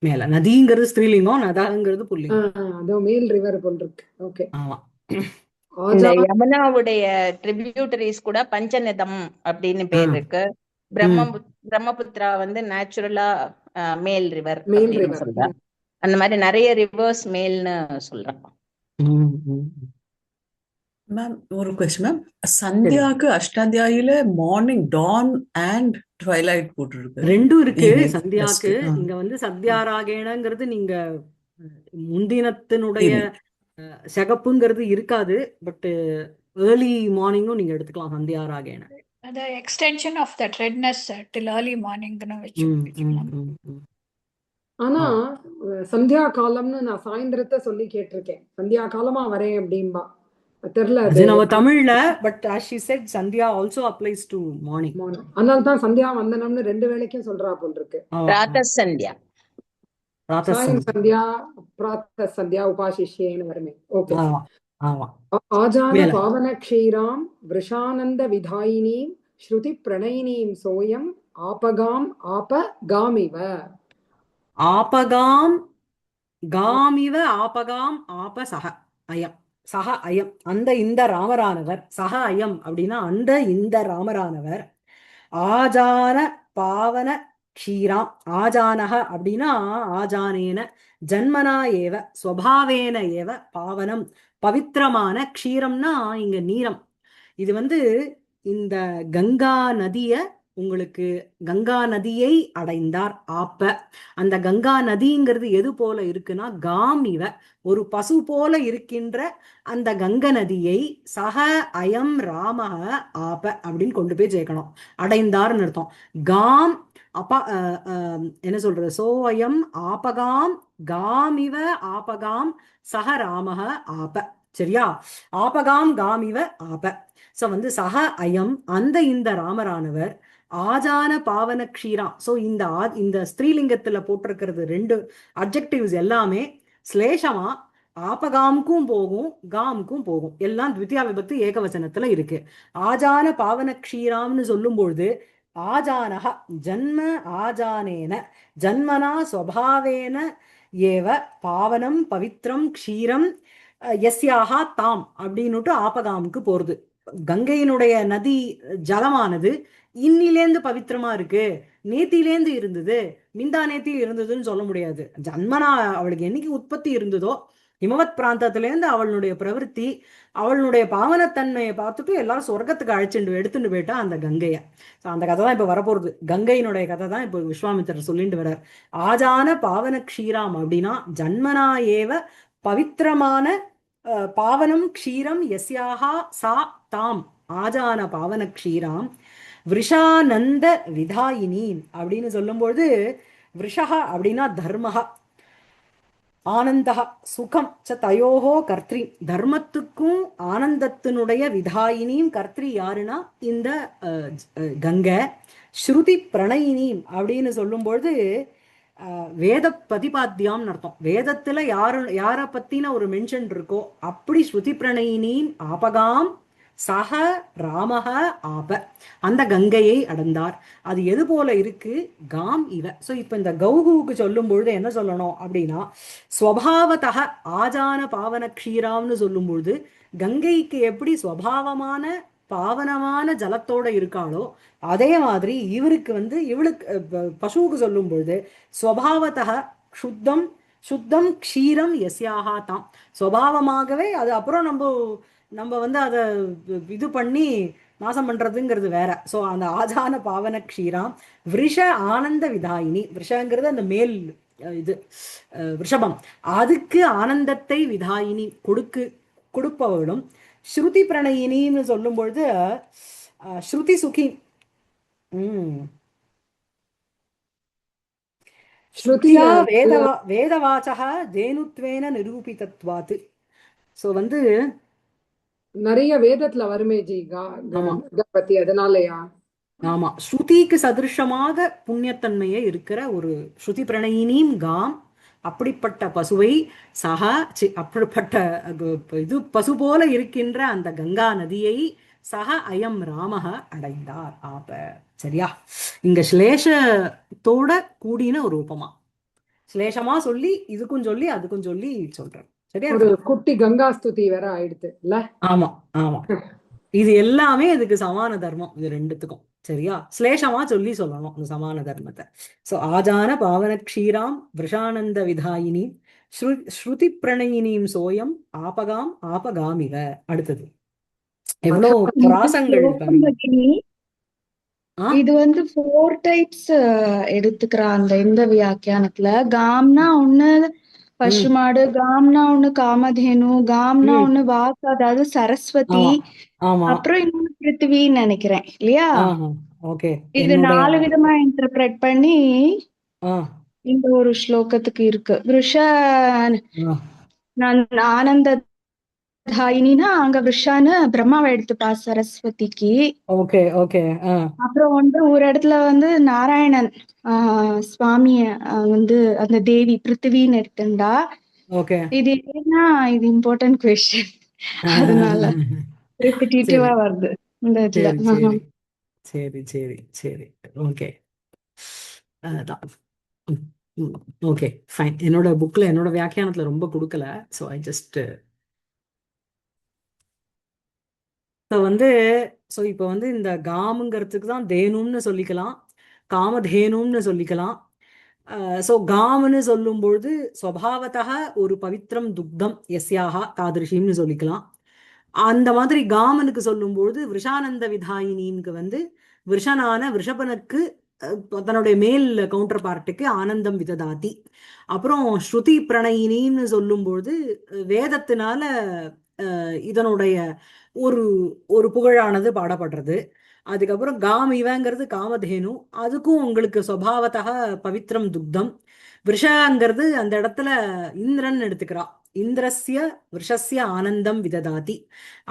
மேல நதிங்கிறது ஸ்திரீலிங்கம், நதாங்கிறது புல்லிங்கம். அதோ மேல் ரிவர் போல் இருக்கு. ஓகே. ஆமா. இந்த ஆஜா யமுனாவுடைய ட்ரிபியூட்டரிஸ் கூட பஞ்சநதம் அப்படின்னு பேர் இருக்கு. பிரம்மபுத்திரா வந்து நேச்சுரலா மேல் ரிவர் மேல் அப்படின்னு ரிவர். சொல்றாங்க. அந்த மாதிரி நிறைய ரிவர்ஸ் மேல்னு சொல்றாங்க. மேம் ஒரு கொஸ்டின் மேம், சந்தியாக்கு அஷ்டாத்தியாயில மார்னிங் டான் அண்ட் ட்வைலைட் போட்டுருக்கு. ரெண்டும் இருக்கு Evening, சந்தியாக்கு. dusk. இங்க வந்து சந்தியாராகேனங்கிறது நீங்க முந்தினத்தினுடைய சகப்புங்கிறது இருக்காது, பட் ஏர்லி மார்னிங்கும் நீங்க எடுத்துக்கலாம் சந்தியாராகேன. The extension of that redness till early morning வச்சுக்கலாம். ஆனா சந்தியா காலம்னு நான் சாயந்தரத்தை சொல்லி கேட்டிருக்கேன். சந்தியா காலமா வரேன் அப்படின்பா, தெரியல அது நம்ம தமிழ்ல, but as she said Sandhya also applies to morning. அதனால தான் சந்தியா வந்தனம்னு 2 வேளைக்கும் சொல்றா போல் இருக்கு. பிராத்த சந்தியா, சாயம் சந்தியா, பிராத்த சந்தியா, உபாசிஷ்யேன்னு வருமே. ஓகே. ஆஜான பாவன க்ஷீராம் விருஷானந்த விதாயினீம் ஸ்ருதி பிரணயினீம் சோயம் ஆபகாம் ஆபகாமிவ. ஆபகாம் காமிவ ஆபகாம் ஆப சக அயம். சக அயம் அந்த இந்த ராமரானவர், சக அயம் அப்படின்னா அந்த இந்த ராமரானவர். ஆஜான பாவன க்ஷீராம், ஆஜானக அப்படின்னா ஆஜானேன ஜன்மனா ஏவ ஸ்வபாவேன ஏவ பாவனம் பவித்திரமான, க்ஷீரம்னா இங்க நீரம். இது வந்து இந்த கங்கா நதிய உங்களுக்கு கங்கா நதியை அடைந்தார் ஆப்ப. அந்த கங்கா நதிங்கிறது எது போல இருக்குன்னா காம் இவ, ஒரு பசு போல இருக்கின்ற அந்த கங்க நதியை சக அயம் ராமக ஆப்ப அப்படின்னு கொண்டு போய் சேர்க்கணும். அடைந்தார்னு அர்த்தம். காம் அப்பா என்ன சொல்றது, சோ அயம் ஆபகாம் காமிவ ஆபகாம் சக ராமக ஆப்ப. சரியா? ஆபகாம் காமிவ ஆப. சோ வந்து சக அயம் அந்த இந்த ராமரானவர் ஆஜான பாவன க்ஷீரா. சோ இந்த ஸ்திரீலிங்கத்துல போட்டிருக்கிறது 2 அட்ஜெக்டிவ்ஸ் எல்லாமே ஸ்லேஷமா ஆபகாம்க்கும் போகும் காம்க்கும் போகும். எல்லாம் த்விதியா விபக்தி ஏகவசனத்துல இருக்கு. ஆஜான பாவன க்ஷீராம்னு சொல்லும் பொழுது ஆஜானஹ ஜன்ம ஆஜானேன ஜன்மனா ஸ்வபாவேன ஏவ பாவனம் பவித்ரம் க்ஷீரம் யஸ்யாஹா தாம் அப்படின்னுட்டு ஆபகாமுக்கு போறது. கங்கையினுடைய நதி ஜலமானது இன்னிலேந்து பவித்திரமா இருக்கு, நேத்திலேந்து இருந்தது, மிந்தா நேத்தி இருந்ததுன்னு சொல்ல முடியாது. ஜன்மனா அவளுக்கு என்னைக்கு உற்பத்தி இருந்ததோ ஹிமவத் பிராந்தத்திலேருந்து அவளுடைய பிரவருத்தி, அவளுடைய பாவனத்தன்மையை பார்த்துட்டு எல்லாரும் சொர்க்கத்துக்கு எடுத்துட்டு போயிட்டா அந்த கங்கைய. அந்த கதை தான் இப்ப வரப்போறது. கங்கையினுடைய கதை தான் இப்ப விஸ்வாமித்திரர் சொல்லிட்டு வர்றார். ஆஜான பாவன க்ஷீராம் அப்படின்னா ஜன்மனா ஏவ பவித்திரமான பாவனம் க்ஷீரம் யஸ்யாஹா சா தாம் ஆஜான பாவன க்ஷீராம் விருஷானந்த விதாயினி அப்படின்னு சொல்லும்போது விருஷா அப்படின்னா தர்மஹா, ஆனந்தஹா சுகம் ச தயோஹோ கர்த்ரி, தர்மத்துக்கும் ஆனந்தத்தினுடைய விதாயினியும் கர்த்ரி யாருன்னா இந்த கங்கை. ஸ்ருதி பிரணயினி அப்படின்னு சொல்லும்பொழுது வேத பிரதிபாத்தியாம்னு அர்த்தம். வேதத்துல யார பத்தின ஒரு மென்ஷன் இருக்கோ அப்படி ஸ்ருதி பிரணயினின் ஆபகாம் சக ராமஹ ஆப, அந்த கங்கையை அடைந்தார். அது எது போல இருக்கு? காம் இவ. ஸோ இப்போ இந்த கௌஹுவுக்கு சொல்லும் பொழுது என்ன சொல்லணும் அப்படின்னா, ஸ்வபாவத்தக ஆஜான பாவன க்ஷீராம்னு சொல்லும் பொழுது கங்கைக்கு எப்படி ஸ்வபாவமான பாவனமான ஜலத்தோட இருக்காளோ அதே மாதிரி இவருக்கு இவளுக்கு பசுவுக்கு சொல்லும் பொழுது ஸ்வபாவத்தக சுத்தம் சுத்தம் க்ஷீரம் எஸ்யாகா தாம், ஸ்வபாவமாகவே அது அப்புறம் நம்ம அதை இது பண்ணி நாசம் பண்றதுங்கிறது வேற. ஸோ அந்த ஆஜான பாவன க்ஷீராம் விருஷ ஆனந்த விதாயினி, விருஷங்கிறது அந்த மேல் இது ரிஷபம், அதுக்கு ஆனந்தத்தை விதாயினி கொடுப்பவளும், ஸ்ருதி பிரணயினின்னு சொல்லும் பொழுது ஸ்ருதி சுகி ஸ்ருதியா வேதவாச்சக தேனுத்வேன நிரூபிதத்வாத்து. ஸோ நிறைய வேதத்துல வருமே ஜி பத்தி, அதனாலயா? ஆமா, ஸ்ருதிக்கு சதிருஷமாக புண்ணியத்தன்மையே இருக்கிற ஒரு ஸ்ருதி பிரணயினியும் காம், அப்படிப்பட்ட பசுவை அப்படிப்பட்ட இது பசு போல இருக்கின்ற அந்த கங்கா நதியை சக அயம் ராமக அடைந்தார் ஆப. சரியா? இங்க ஸ்லேஷத்தோட கூடின ஒரு ரூபமா, ஸ்லேஷமா சொல்லி இதுக்கும் சொல்லி அதுக்கும் சொல்லி சொல்றேன். சரியா? ஒரு குட்டி கங்கா ஸ்துதி வேற ஆயிடுது இல்ல? ஆமா ஆமா, இது எல்லாமே இதுக்கு சமான தர்மம், இது ரெண்டுத்துக்கும். சரியா? ஸ்லேஷமா சொல்லணும் இந்த சமான தர்மத்தை. சோ ஆஜான பாவன க்ஷீராம் விஷானந்த விதாயினி ஸ்ருதி பிரணயினியும் சோயம் ஆபகாம் ஆபகாமிவ. அடுத்தது எவ்வளவு பிராசங்கள். இது 4 டைப்ஸ் எடுத்துக்கிறா அந்த இந்த வியாக்கியானத்துல. காம்னா ஒண்ணு பசுமாடு, காம்னா ஒண்ணு காமதேனு, காம்னா ஒண்ணு வாக்கு, அதாவது சரஸ்வதி, அப்புறம் இன்னொன்னு பிருத்திவின்னு நினைக்கிறேன் இல்லையா? இது 4 விதமா இன்டர்பிரட் பண்ணி இந்த ஒரு ஸ்லோகத்துக்கு இருக்கு. விஷ ஆனந்த தாயினா அங்க விஷான்னு பிரம்மாவை எடுத்துப்பா சரஸ்வதிக்கு. அப்புறம் ஒரு இடத்துல நாராயணன் சுவாமிய அந்த தேவி பிருத்திவின்னு எடுத்துண்டா. இது ஏன்னா இது இம்பார்ட்டன்ட் கொஸ்டின், அதனால ரிப்பிட்டிட்டிவா வருது இந்த இதுல. சரி சரி சரி, ஓகே ஓகே ஃபைன். என்னோட புக்ல என்னோட வியாக்கியானத்துல ரொம்ப கொடுக்கல. ஸோ ஐ ஜஸ்ட் ஸோ இப்போ இந்த காமுங்கிறதுக்கு தான் தேனும்னு சொல்லிக்கலாம், காமதேனும்னு சொல்லிக்கலாம். ஸோ காம்னு சொல்லும் பொழுது ஸ்வபாவத்தக ஒரு பவித்ரம் துக்தம் எஸ்யாகா தாதிருஷிம்னு சொல்லிக்கலாம். அந்த மாதிரி காமனுக்கு சொல்லும் பொழுது விஷானந்த விதாயினிக்கு விஷனான விஷபனுக்கு தன்னுடைய மேல் கவுண்டர் பார்ட்டுக்கு ஆனந்தம் விததாதி. அப்புறம் ஸ்ருதி பிரணயினின்னு சொல்லும் பொழுது வேதத்தினால இதனுடைய ஒரு புகழானது பாடப்படுறது. அதுக்கப்புறம் காம் இவங்கிறது காமதேனு, அதுக்கும் உங்களுக்கு ஸ்வபாவத்தக பவித்ரம் துக்தம். விஷங்கிறது அந்த இடத்துல இந்திரன் எடுத்துக்கிறா, இந்திரஸ்ய விஷஸ்ய ஆனந்தம் விததாதி.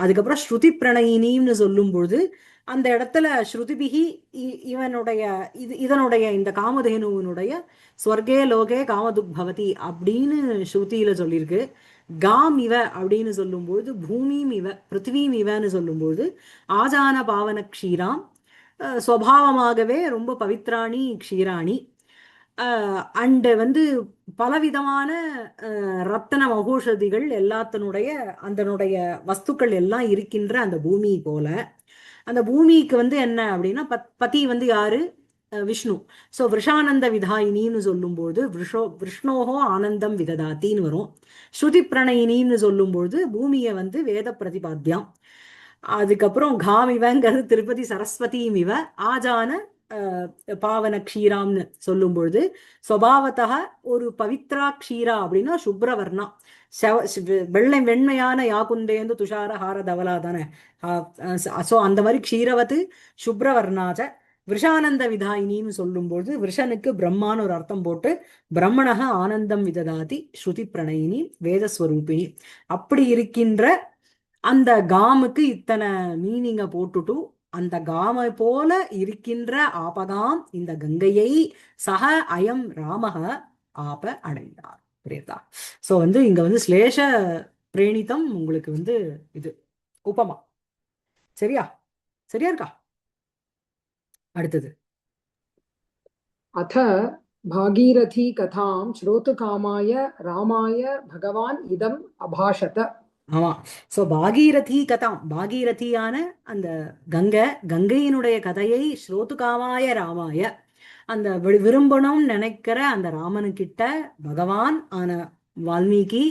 அதுக்கப்புறம் ஸ்ருதி பிரணயினின்னு சொல்லும் பொழுது அந்த இடத்துல ஸ்ருதிபிகி இதனுடைய இந்த காமதேனுவனுடைய ஸ்வர்கே லோகே காமதுக் பவதி அப்படின்னு ஸ்ருதியில சொல்லியிருக்கு. காம் இவ அப்படின்னு சொல்லும்போது பூமியும் இவ பிருத்திவியும் இவன்னு சொல்லும்போது ஆஜான பாவன க்ஷீராம், ஸ்வபாவமாகவே ரொம்ப பவித்ராணி க்ஷீராணி. அண்டு பலவிதமான ரத்தன மகோஷதிகள் எல்லாத்தினுடைய அதனுடைய வஸ்துக்கள் எல்லாம் இருக்கின்ற அந்த பூமி போல. அந்த பூமிக்கு என்ன அப்படின்னா பதி யாரு? விஷ்ணு. ஸோ விஷானந்த விதாயினின்னு சொல்லும்போது விஷ்ணோஹோ ஆனந்தம் விததாத்தின்னு வரும். ஸ்ருதி பிரணயினின்னு சொல்லும்போது பூமியை வேத பிரதிபாத்தியம். அதுக்கப்புறம் காமிவங்கிறது திருப்பதி சரஸ்வதியும் இவ ஆஜான பாவன க்ஷீராம்னு சொல்லும் பொழுது ஸ்வபாவத்தக ஒரு பவித்ரா க்ஷீரா அப்படின்னா சுப்ரவர்ணா, வெண்மையான யாகுந்தேந்து துஷார ஹார தவலா தானே. ஸோ அந்த மாதிரி க்ஷீரவத்து சுப்ரவர்ணாச்ச. விஷானந்த விதாயினின்னு சொல்லும்போது விஷனுக்கு பிரம்மான்னு ஒரு அர்த்தம் போட்டு பிரம்மணக ஆனந்தம் விததாதி ஸ்ருதி பிரணயினி வேதஸ்வரூபிணி. அப்படி இருக்கின்ற அந்த காமுக்கு இத்தனை மீனிங்கை போட்டுட்டு அந்த காமை போல இருக்கின்ற ஆபகாம் இந்த கங்கையை சக அயம் ராமக ஆப அடைந்தார். புரியுதா? சோ வந்து இங்க வந்து ஸ்லேஷ பிரேணிதம் உங்களுக்கு வந்து இது உபமா. சரியா? சரியா இருக்கா? அடுத்தது अथ भागीरथी कथां श्रोतुकामाय रामाय भगवान् इदम् अभाषत. ஆமா. சோ பாகீரதி கதாம், பாகீரதியான அந்த கங்கையினுடைய கதையை ஸ்ரோதுகாமாய ராமாய, அந்த விரும்பணும்னு நினைக்கிற அந்த ராமனுக்கிட்ட பகவான் ஆன வால்மீகி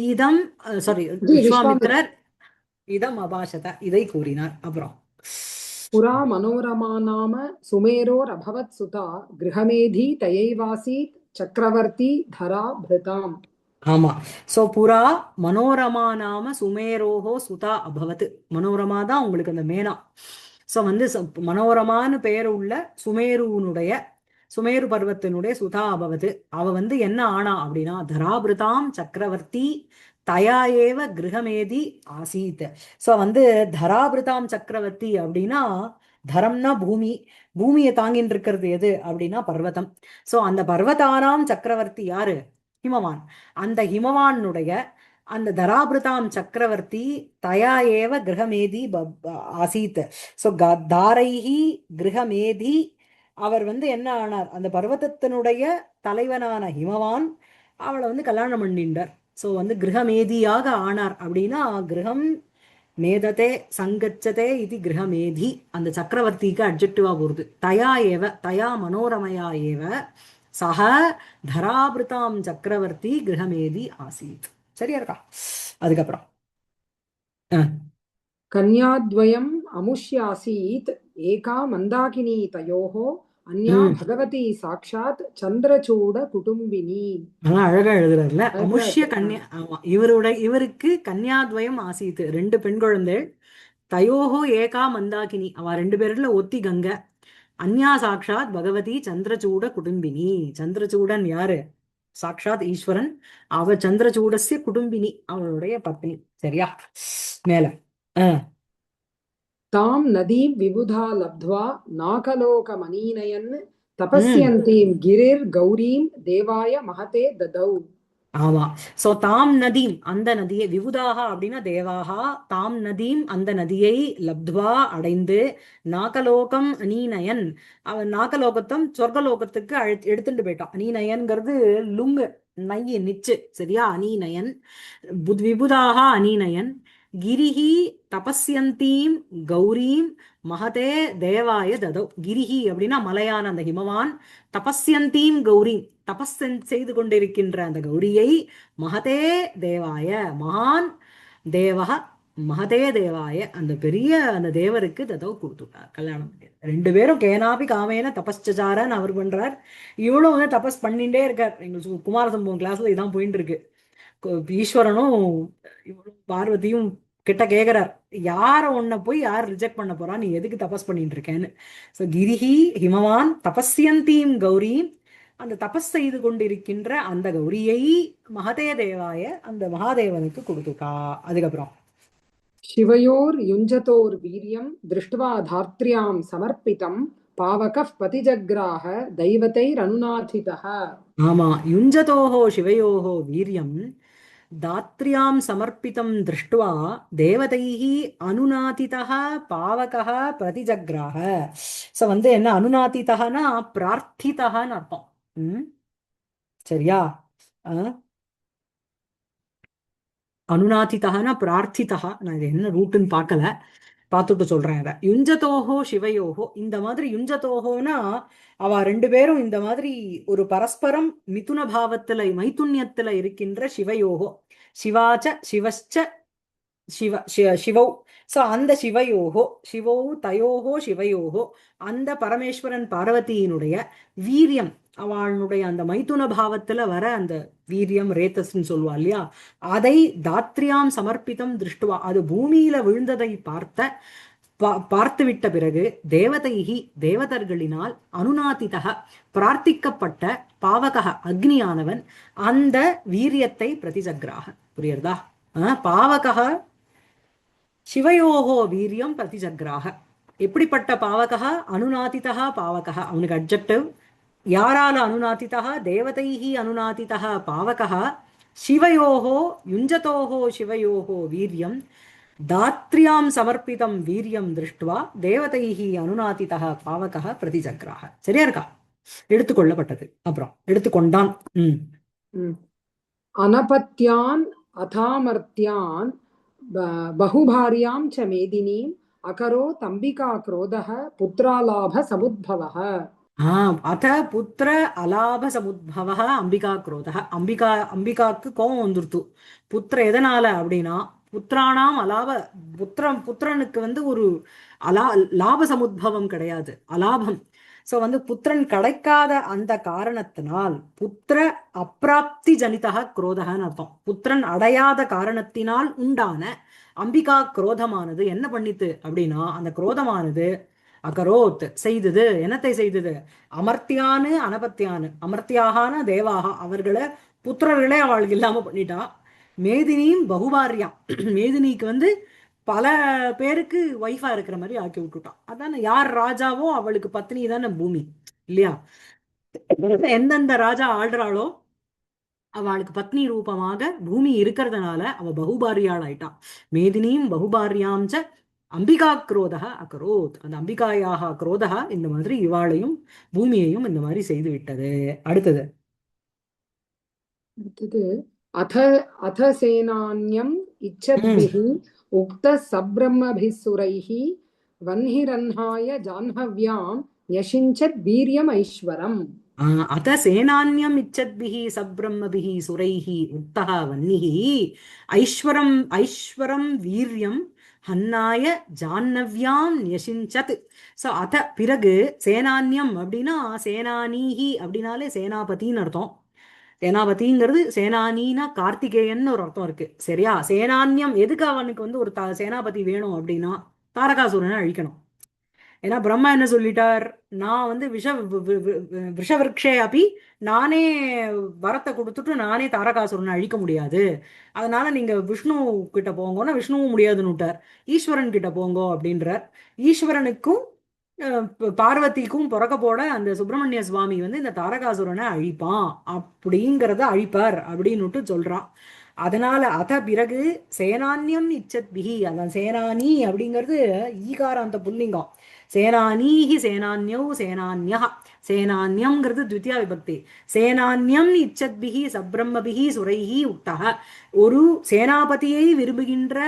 இதம் சாரி விஸ்வாமித்திரர் இதம் அபாஷத இதை கூறினார். அப்புறம் पुरा मनोरमा नाम सुमेरोरभवत् सुता गृहमेधी तयैवासीत् चक्रवर्ती धरा भृताम्. ஆமா. சோ புரா மனோரமா நாம சுமேரோஹோ சுதா அபவத். மனோரமா தான் உங்களுக்கு அந்த மேனா. சோ வந்து மனோரமான்னு பெயர் உள்ள சுமேரு பர்வத்தினுடைய சுதா அபவத். அவ வந்து என்ன ஆனா அப்படின்னா தராபிருதாம் சக்கரவர்த்தி தயா ஏவ கிரகமேதி ஆசீத். சோ வந்து தராபிருதாம் சக்கரவர்த்தி அப்படின்னா தரம்னா பூமியை தாங்கின்னு இருக்கிறது எது அப்படின்னா பர்வதம். சோ அந்த பர்வதானாம் சக்கரவர்த்தி யாரு? ஹிமவான். அந்த ஹிமவானுடைய அந்த தராபிருதாம் சக்கரவர்த்தி தயா ஏவ கிரகமேதி ஆசீத். ஸோ தாரைஹி கிரகமேதி, அவர் வந்து என்ன ஆனார்? அந்த பர்வதத்தினுடைய தலைவனான ஹிமவான் அவளை வந்து கல்யாணம் பண்ணிண்டார். ஸோ வந்து கிரகமேதியாக ஆனார். அப்படின்னா கிரகம் மேததே சங்கச்சதே இது கிரகமேதி, அந்த சக்கரவர்த்திக்கு அட்ஜெக்டிவா போகுது. தயா ஏவ, தயா மனோரமயா ஏவ சக தராபிருதாம் சக்கரவர்த்தி கிரகமேதி ஆசீத். சரியா இருக்கா? அதுக்கப்புறம் कन्याद्वयम् अमुष्यासीत् एका मन्दाकिनी तयोः अन्या भगवती साक्षात् चन्द्रचूड कुटुम्बिनी. அழகா எழுதுறாருல. அமுஷ்ய கன்யா. ஆமா, இவருக்கு கன்யாத்வயம் ஆசீத், 2 பெண் குழந்தைகள். தயோஹோ ஏகா மந்தாகினி, அவ 2 பேர்ல ஒத்தி கங்கை. அன்யா சாட்சாத் பகவதி சந்திரசூட குடும்பினி. சந்திரசூடன் யாரு? சாட்சாத் ஈஸ்வரன். அவ சந்திரசூடஸ்ய குடும்பினி, அவளுடைய பத்னி. சரியா? மேல तां नदीं विबुधा लब्ध्वा नाकलोकमनीनयन् तपस्यन्तीं गिरिर्गौरीं देवाय महते ददौ. ஆமா. சோ தாம் நதீம், அந்த நதியை, விபுதாக அப்படின்னா தேவாகா, தாம் நதீம் அந்த நதியை லப்த்வா அடைந்து, நாகலோகம் அனீநயன், அவன் நாகலோகத்தம் சொர்க்கலோகத்துக்கு எடுத்துட்டு போயிட்டான். அனீநயன்கிறது லுங்கு நைய நிச்சு. சரியா? அனீநயன் விபுதாக அனீநயன் கிரிஹி தபஸ்யந்தீம் கௌரீம் மகதே தேவாய ததோ. கிரிஹி அப்படின்னா மலையான அந்த ஹிமவான், தபஸ்யந்தீம் கௌரீம் தபஸ் செய்து கொண்டிருக்கின்ற அந்த கௌரியை, மகதே தேவாய மகான் தேவக மகதே தேவாய அந்த பெரிய அந்த தேவருக்கு ததோ கொடுத்துட்டார், கல்யாணம். 2 பேரும் கேனாபி காமேன தபஸ்சாரன்னு அவர் பண்றார். இவளும் வந்து தபஸ் பண்ணிட்டே இருக்கார். எங்களுக்கு குமாரசம்பவம் கிளாஸ்ல இதான் போயிட்டு இருக்கு. ஈஸ்வரனும் இவளும் பார்வதியும் கிட்ட கேக்குறார், யார உன்னை போய் யார் ரிஜெக்ட் பண்ண போறா, நீ எதுக்கு தபஸ் பண்ணிட்டு இருக்கேன்னு. சோ கிரிஹி ஹிமவான் தபஸ்யந்தீம் கௌரீம், அந்த தபஸ் செய்து கொண்டிருக்கின்ற அந்த கௌரியை மகதே தேவாய அந்த மகாதேவனுக்கு கொடுத்துட்டா. அதுக்கப்புறம் शिवयोर् युञ्जतोर् वीर्यं दृष्ट्वा धात्र्यां समर्पितं पावकः पतिजग्राह दैवतैरनुनाथितः. ஆமா. யுஞ்சதோஹோ சிவயோஹோ வீரியம் தாத்ரியாம் சமர்ப்பிதம் திருஷ்டுவா தேவதைஹி அனுநாதிதः பாவகः பிரதிஜக்ராஹ. சோ வந்து என்ன அனுநாதிதஹனா பிரார்த்திதஹன்னு அர்த்தம். சரியா? அனுநாதிதஹனா பிரார்த்திதஹ. நான் இது என்ன ரூட்டுன்னு பார்க்கல, பார்த்துட்டு சொல்றேன். இதை யுஞ்சதோஹோ சிவயோஹோ, இந்த மாதிரி யுஞ்சதோஹோனா அவ 2 பேரும் இந்த மாதிரி ஒரு பரஸ்பரம் மிதுன பாவத்துல மைதுன்யத்துல இருக்கின்ற சிவயோகோ, சிவாச்ச சிவச்ச சிவௌ. சோ அந்த சிவயோகோ தயோகோ சிவயோகோ, அந்த பரமேஸ்வரன் பார்வதியினுடைய வீரியம், அவளுடைய அந்த மைதுன பாவத்துல வர அந்த வீரியம் ரேத்தஸ்ன்னு சொல்லுவா இல்லையா, அதை தாத்ரியாம் சமர்ப்பிதம் திருஷ்டுவா, அது பூமியில விழுந்ததை பார்த்துவிட்ட பிறகு தேவதைஹி தேவதர்களினால் அனுநாதிதக பிரார்த்திக்கப்பட்ட பாவக அக்னியானவன் அந்த வீரியத்தை பிரதிஜக்ராக. புரியுறதா? பாவக சிவயோகோ வீரியம் பிரதிஜக்ராக. எப்படிப்பட்ட பாவகா? அனுநாதிதா பாவகா. அவனுக்கு அட்ஜெக்டிவ். யாரால அனுநாதிதா? தேவதைஹி அனுநாதிதா பாவகா சிவயோகோ யுஞ்சதோகோ சிவயோகோ வீரியம் தாத்ரியாம் சமர்ப்பிதம் வீரியம் திருஷ்டுவா தேவதைஹி அனுநாதிதா பாவகா பிரதிஜக்ராக. சரியா இருக்கா? எடுத்துக்கொள்ளப்பட்டது. அப்புறம் எடுத்துக்கொண்டான். ம். अनपत्यान् अथामर्त्यान् बहुभार्यां च मेदिनीम् अकरोत् अम्बिका क्रोधः पुत्रालाभ समुद्भवः. அத புத்திர அலாப சமுத்பவ அம்பிகா குரோதः. அம்பிகாக்கு கோபம் வந்துருத்து. புத்திர எதனால அப்படின்னா, புத்திரானாம் அலாப புத்திரனுக்கு வந்து ஒரு லாப சமுத்பவம் கிடையாது, அலாபம். சோ வந்து புத்திரன் கிடைக்காத அந்த காரணத்தினால் புத்திர அப்பிராப்தி ஜனிதா குரோதகன்னு அர்த்தம். புத்திரன் அடையாத காரணத்தினால் உண்டான அம்பிகா குரோதமானது என்ன பண்ணித்து அப்படின்னா, அந்த குரோதமானது அகரோத் செய்தது. என்னத்தை செய்தது? அமர்த்தியானு அனபத்தியானு. அமர்த்தியாகான தேவாக அவர்களை புத்திரர்களே அவளுக்கு இல்லாம பண்ணிட்டா. மேதினியும் பகுபாரியாம். மேதினிக்கு வந்து பல பேருக்கு ஒய்ஃபா இருக்கிற மாதிரி ஆக்கி விட்டுட்டான். அதான யார் ராஜாவோ அவளுக்கு பத்னி தானே பூமி, இல்லையா? எந்தெந்த ராஜா ஆள்றாளோ அவளுக்கு பத்னி ரூபமாக பூமி இருக்கிறதுனால அவ பகுபாரியாள் ஆயிட்டான். மேதினியும் பகுபாரியாம் ச அம்பிகா குரோதா அகரோத். அந்த அம்பிகாயாக குரோதா இந்த மாதிரி இவாளையும் பூமியையும் இந்த மாதிரி செய்து விட்டது. அடுத்தது अथ अथ सेनान्यम् इच्छद्भिः उक्त सब्रह्मभिः सुरैः वह्निरह्नाय जाह्नव्यां न्यषिञ्चत् वीर्यम् ऐश्वरम्. अथ सेनान्यम् इच्छद्भिः सब्रह्मभिः सुरैः उक्तः वह्निः ऐश्वरं वीर्यं ஹன்னாய ஜான்னவ்யாம் யசிஞ்சத். ஸோ அத பிறகு சேனான்யம் அப்படின்னா சேனானீஹி அப்படின்னாலே சேனாபதின்னு அர்த்தம். சேனாபதிங்கிறது சேனானினா கார்த்திகேயன்னு ஒரு அர்த்தம் இருக்கு. சரியா? சேனான்யம் எதுக்கு அவனுக்கு வந்து ஒரு சேனாபதி வேணும் அப்படின்னா தாரகாசுரனை அழிக்கணும். ஏன்னா பிரம்மா என்ன சொல்லிட்டார், நான் வந்து விஷவிருக்ஷே அப்படி நானே வரத்தை கொடுத்துட்டு நானே தாரகாசுரனை அழிக்க முடியாது, அதனால நீங்க விஷ்ணு கிட்ட போங்கன்னா விஷ்ணுவும் முடியாதுன்னு விட்டார். ஈஸ்வரன் கிட்ட போங்கோ அப்படின்றார். ஈஸ்வரனுக்கும் பார்வதிக்கும் பிறக்க போட அந்த சுப்பிரமணிய சுவாமி வந்து இந்த தாரகாசுரனை அழிப்பான், அப்படிங்கிறத அழிப்பார் அப்படின்னுட்டு சொல்றான். அதனால அத பிறகு சேனான்யம் இச்சத் பிஹி, அதான் சேனானி அப்படிங்கிறது ஈகாராந்த புல்லிங்கம். சேனானீஹி சேனான்யௌ சேனான்யா. சேனான்யம்ங்கிறது த்விதியா விபக்தி. சேனான்யம் இச்சத்பிஹி சப்ரம்மபிஹி சுரைஹி உக்தஹ. ஒரு சேனாபதியை விரும்புகின்ற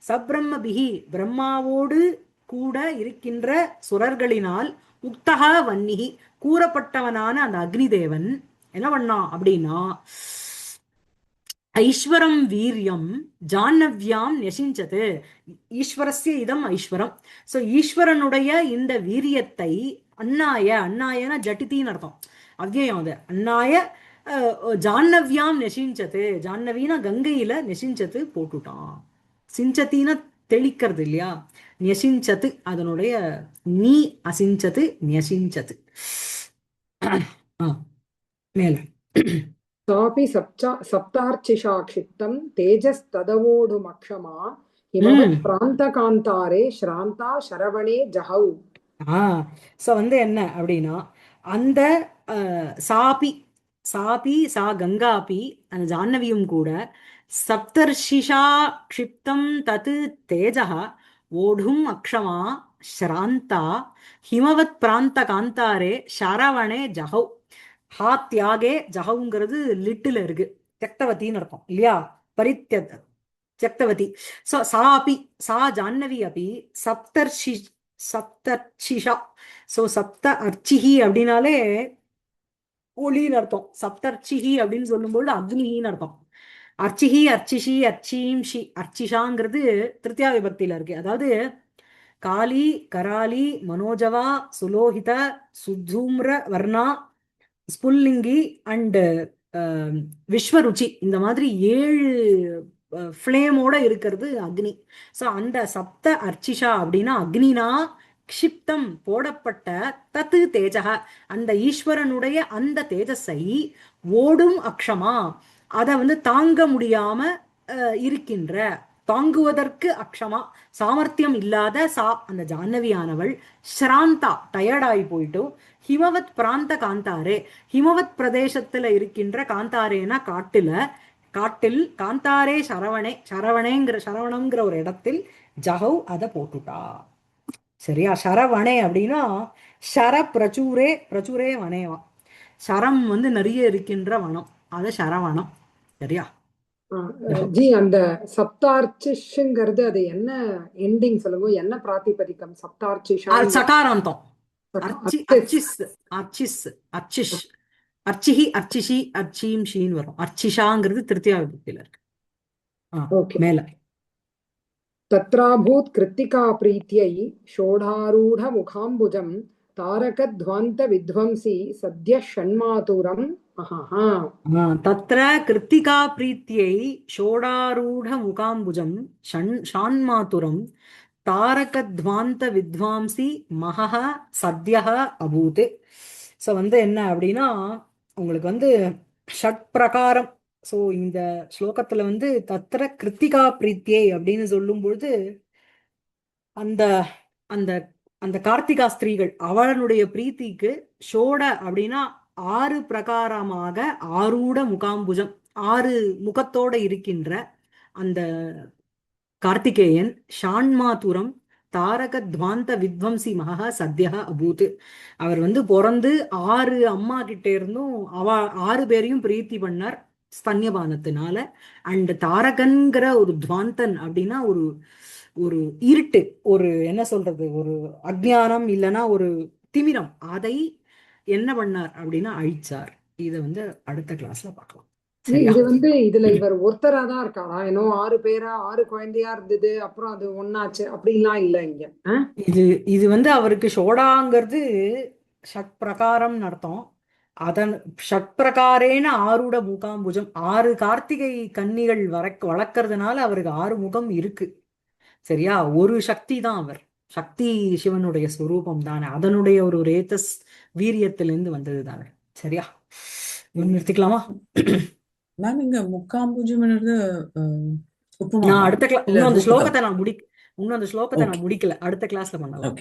சப்ரம்மபிஹி பிரம்மாவோடு கூட இருக்கின்ற சுரர்களினால் உக்தஹ வன்னிஹி கூறப்பட்டவனான அந்த அக்னிதேவன் என்ன பண்ணான் அப்படின்னா, ஐஸ்வரம் வீரியம் ஜான்னவ்யாம் நெசிஞ்சது. ஈஸ்வரஸ்ய இதம் ஐஸ்வரம். ஸோ ஈஸ்வரனுடைய இந்த வீரியத்தை அன்னாயன ஜட்டித்தின்னு அர்த்தம், அவ்யயம் அது. அன்னாய ஜான்னவ்யாம் நெசிஞ்சது. ஜான்னவினா கங்கையில நெசிஞ்சது போட்டுட்டான். சிஞ்சத்தின்னா தெளிக்கிறது இல்லையா? நெசிஞ்சது அதனுடைய நீ அசிஞ்சது நெசிஞ்சது. மேல सापि सप्तार्चिषा क्षिप्तं तेजस्तदवोढुमक्षमा हिमवत् प्रान्तकान्तारे श्रान्ता शरवणे जहौ. ஸோ வந்து என்ன அப்படின்னா, அந்த சாபி சா கங்காபி அந்த ஜான்னவியும் கூட சப்தர்ஷிஷா க்ஷிப்தம் தத்து தேஜः ஓடும் அக்ஷமா ஸ்ராந்தா ஹிமவத் பிராந்த காந்தாரே ஷரவணே ஜஹௌ. ஹா தியாகே ஜஹவுங்கிறது லிட்டில் இருக்கு, தியக்தவத்தின்னு அர்த்தம் இல்லையா? தியக்தவதி. ஸோ சா அப்பி சா ஜான்னவி அப்பி சப்தர்ஷிஷா. ஸோ சப்த அர்ச்சிஹி அப்படின்னாலே ஒளின்னு அர்த்தம். சப்தர்ச்சிஹி அப்படின்னு சொல்லும்போது அக்னிஹின்னு அர்த்தம். அர்ச்சிஹி அர்ச்சிஷி அர்ச்சீம்ஷி. அர்ச்சிஷாங்கிறது திருத்தியா விபக்தியில இருக்கு. அதாவது காளி கராலி மனோஜவா சுலோஹித சுத்தூம்ர வர்ணா ஸ்புல்லிங்கி அண்ட் விஸ்வருச்சி, இந்த மாதிரி 7 ஃப்ளேமோட இருக்கிறது அக்னி. ஸோ அந்த சப்த அர்ச்சிஷா அப்படின்னா அக்னினா க்ஷிப்தம் போடப்பட்ட தத்து தேஜக அந்த ஈஸ்வரனுடைய அந்த தேஜஸை ஓடும் அக்ஷமா அதை வந்து தாங்க முடியாம இருக்கின்ற தாங்குவதற்கு அக்ஷமா சாமர்த்தியம் இல்லாத சா அந்த ஜாஹ்னவியானவள் ஸ்ராந்தா டயர்டாகி போயிட்டு ஹிமவத் பிராந்த காந்தாரே ஹிமவத் பிரதேசத்துல இருக்கின்ற காந்தாரேனா காட்டில் காந்தாரே சரவணங்கிற ஒரு இடத்தில் ஜஹவ் அதை போட்டுட்டா. சரியா? சரவணே அப்படின்னா ஷர பிரச்சுரே வனேவா. சரம் வந்து நிறைய இருக்கின்ற வனம், அது சரவணம். சரியா? ஜி அந்த சப்தார்ச்சிஷ்ங்கிறது அது என்ன எண்டிங் சொல்லுங்க, என்ன பிராதிபதிகம்? சப்தார்ச்சிஷா சகாராந்தம். அர்ச்சிஹி அர்ச்சிஷி அர்ச்சீம் ஷீன் வரும். அர்ச்சிஷாங்கிறது திருத்தியா விபக்தியில இருக்கு. ஓகே. மேல தத்ராபூத் கிருத்திகா பிரீத்யை ஷோடாரூட முகாம்புஜம் தாரகத்வாந்த வித்வம்சி சத்ய ஷண்மாதுரம். தத்ர கிருத்திகா பிரீத்யை ஷோடாரூட முகாம்புஜம் ஷான்மாதுரம் தாரகத்வாந்த வித்வாம்சி மகஹ சத்யஹ அபூத். ஸோ வந்து என்ன அப்படின்னா உங்களுக்கு வந்து ஷட் பிரகாரம். ஸோ இந்த ஸ்லோகத்துல வந்து தத்ர கிருத்திகா பிரீத்தியை அப்படின்னு சொல்லும் பொழுது அந்த அந்த அந்த கார்த்திகா ஸ்திரீகள் அவளுடைய பிரீத்திக்கு ஷோட அப்படின்னா 6 பிரகாரமாக ஆரூட முகாம்புஜம் 6 முகத்தோட இருக்கின்ற அந்த கார்த்திகேயன் ஷான்மாதுரம் தாரகத்வாந்த வித்வம்சி மகா சத்யா அபூத். அவர் வந்து பிறந்து 6 அம்மா கிட்ட இருந்தும் 6 பேரையும் பிரீத்தி பண்ணார் ஸ்தன்யபானத்தினால. அண்ட் தாரகன்கிற ஒரு துவாந்தன் அப்படின்னா ஒரு ஒரு இருட்டு, ஒரு என்ன சொல்றது, ஒரு அஜ்ஞானம் இல்லைன்னா ஒரு திமிரம், அதை என்ன பண்ணார் அப்படின்னா அழிச்சார். இதை வந்து அடுத்த கிளாஸ்ல பார்க்கலாம். இது வந்து இதுல இவர் ஒருத்தரா தான் இருக்காரா? ஏன்னோ 6 பேரா 6 குழந்தையா இருந்தது, அப்புறம் அது ஒன்னாச்சு அப்படின்லாம் இல்ல இங்க. இது வந்து அவருக்கு ஷோடாங்கிறது ஷட் பிரகாரம் அர்த்தம். அதன் ஷட் பிரகாரேன ஆரூட முகாம்புஜம் 6 கார்த்திகை கன்னிகள் வளர்க்கறதுனால அவருக்கு 6 முகம் இருக்கு. சரியா? ஒரு சக்தி தான் அவர். சக்தி சிவனுடைய ஸ்வரூபம் தானே, அதனுடைய ஒரு ரேத்தஸ் வீரியத்திலிருந்து வந்தது தானே. சரியா? நிறுத்திக்கலாமா? மேம் இங்க முக்காம்பூஜம் நான் அடுத்த இன்னும் அந்த ஸ்லோகத்தை நான் முடிக்கல. அடுத்த கிளாஸ்ல பண்ணலாம்.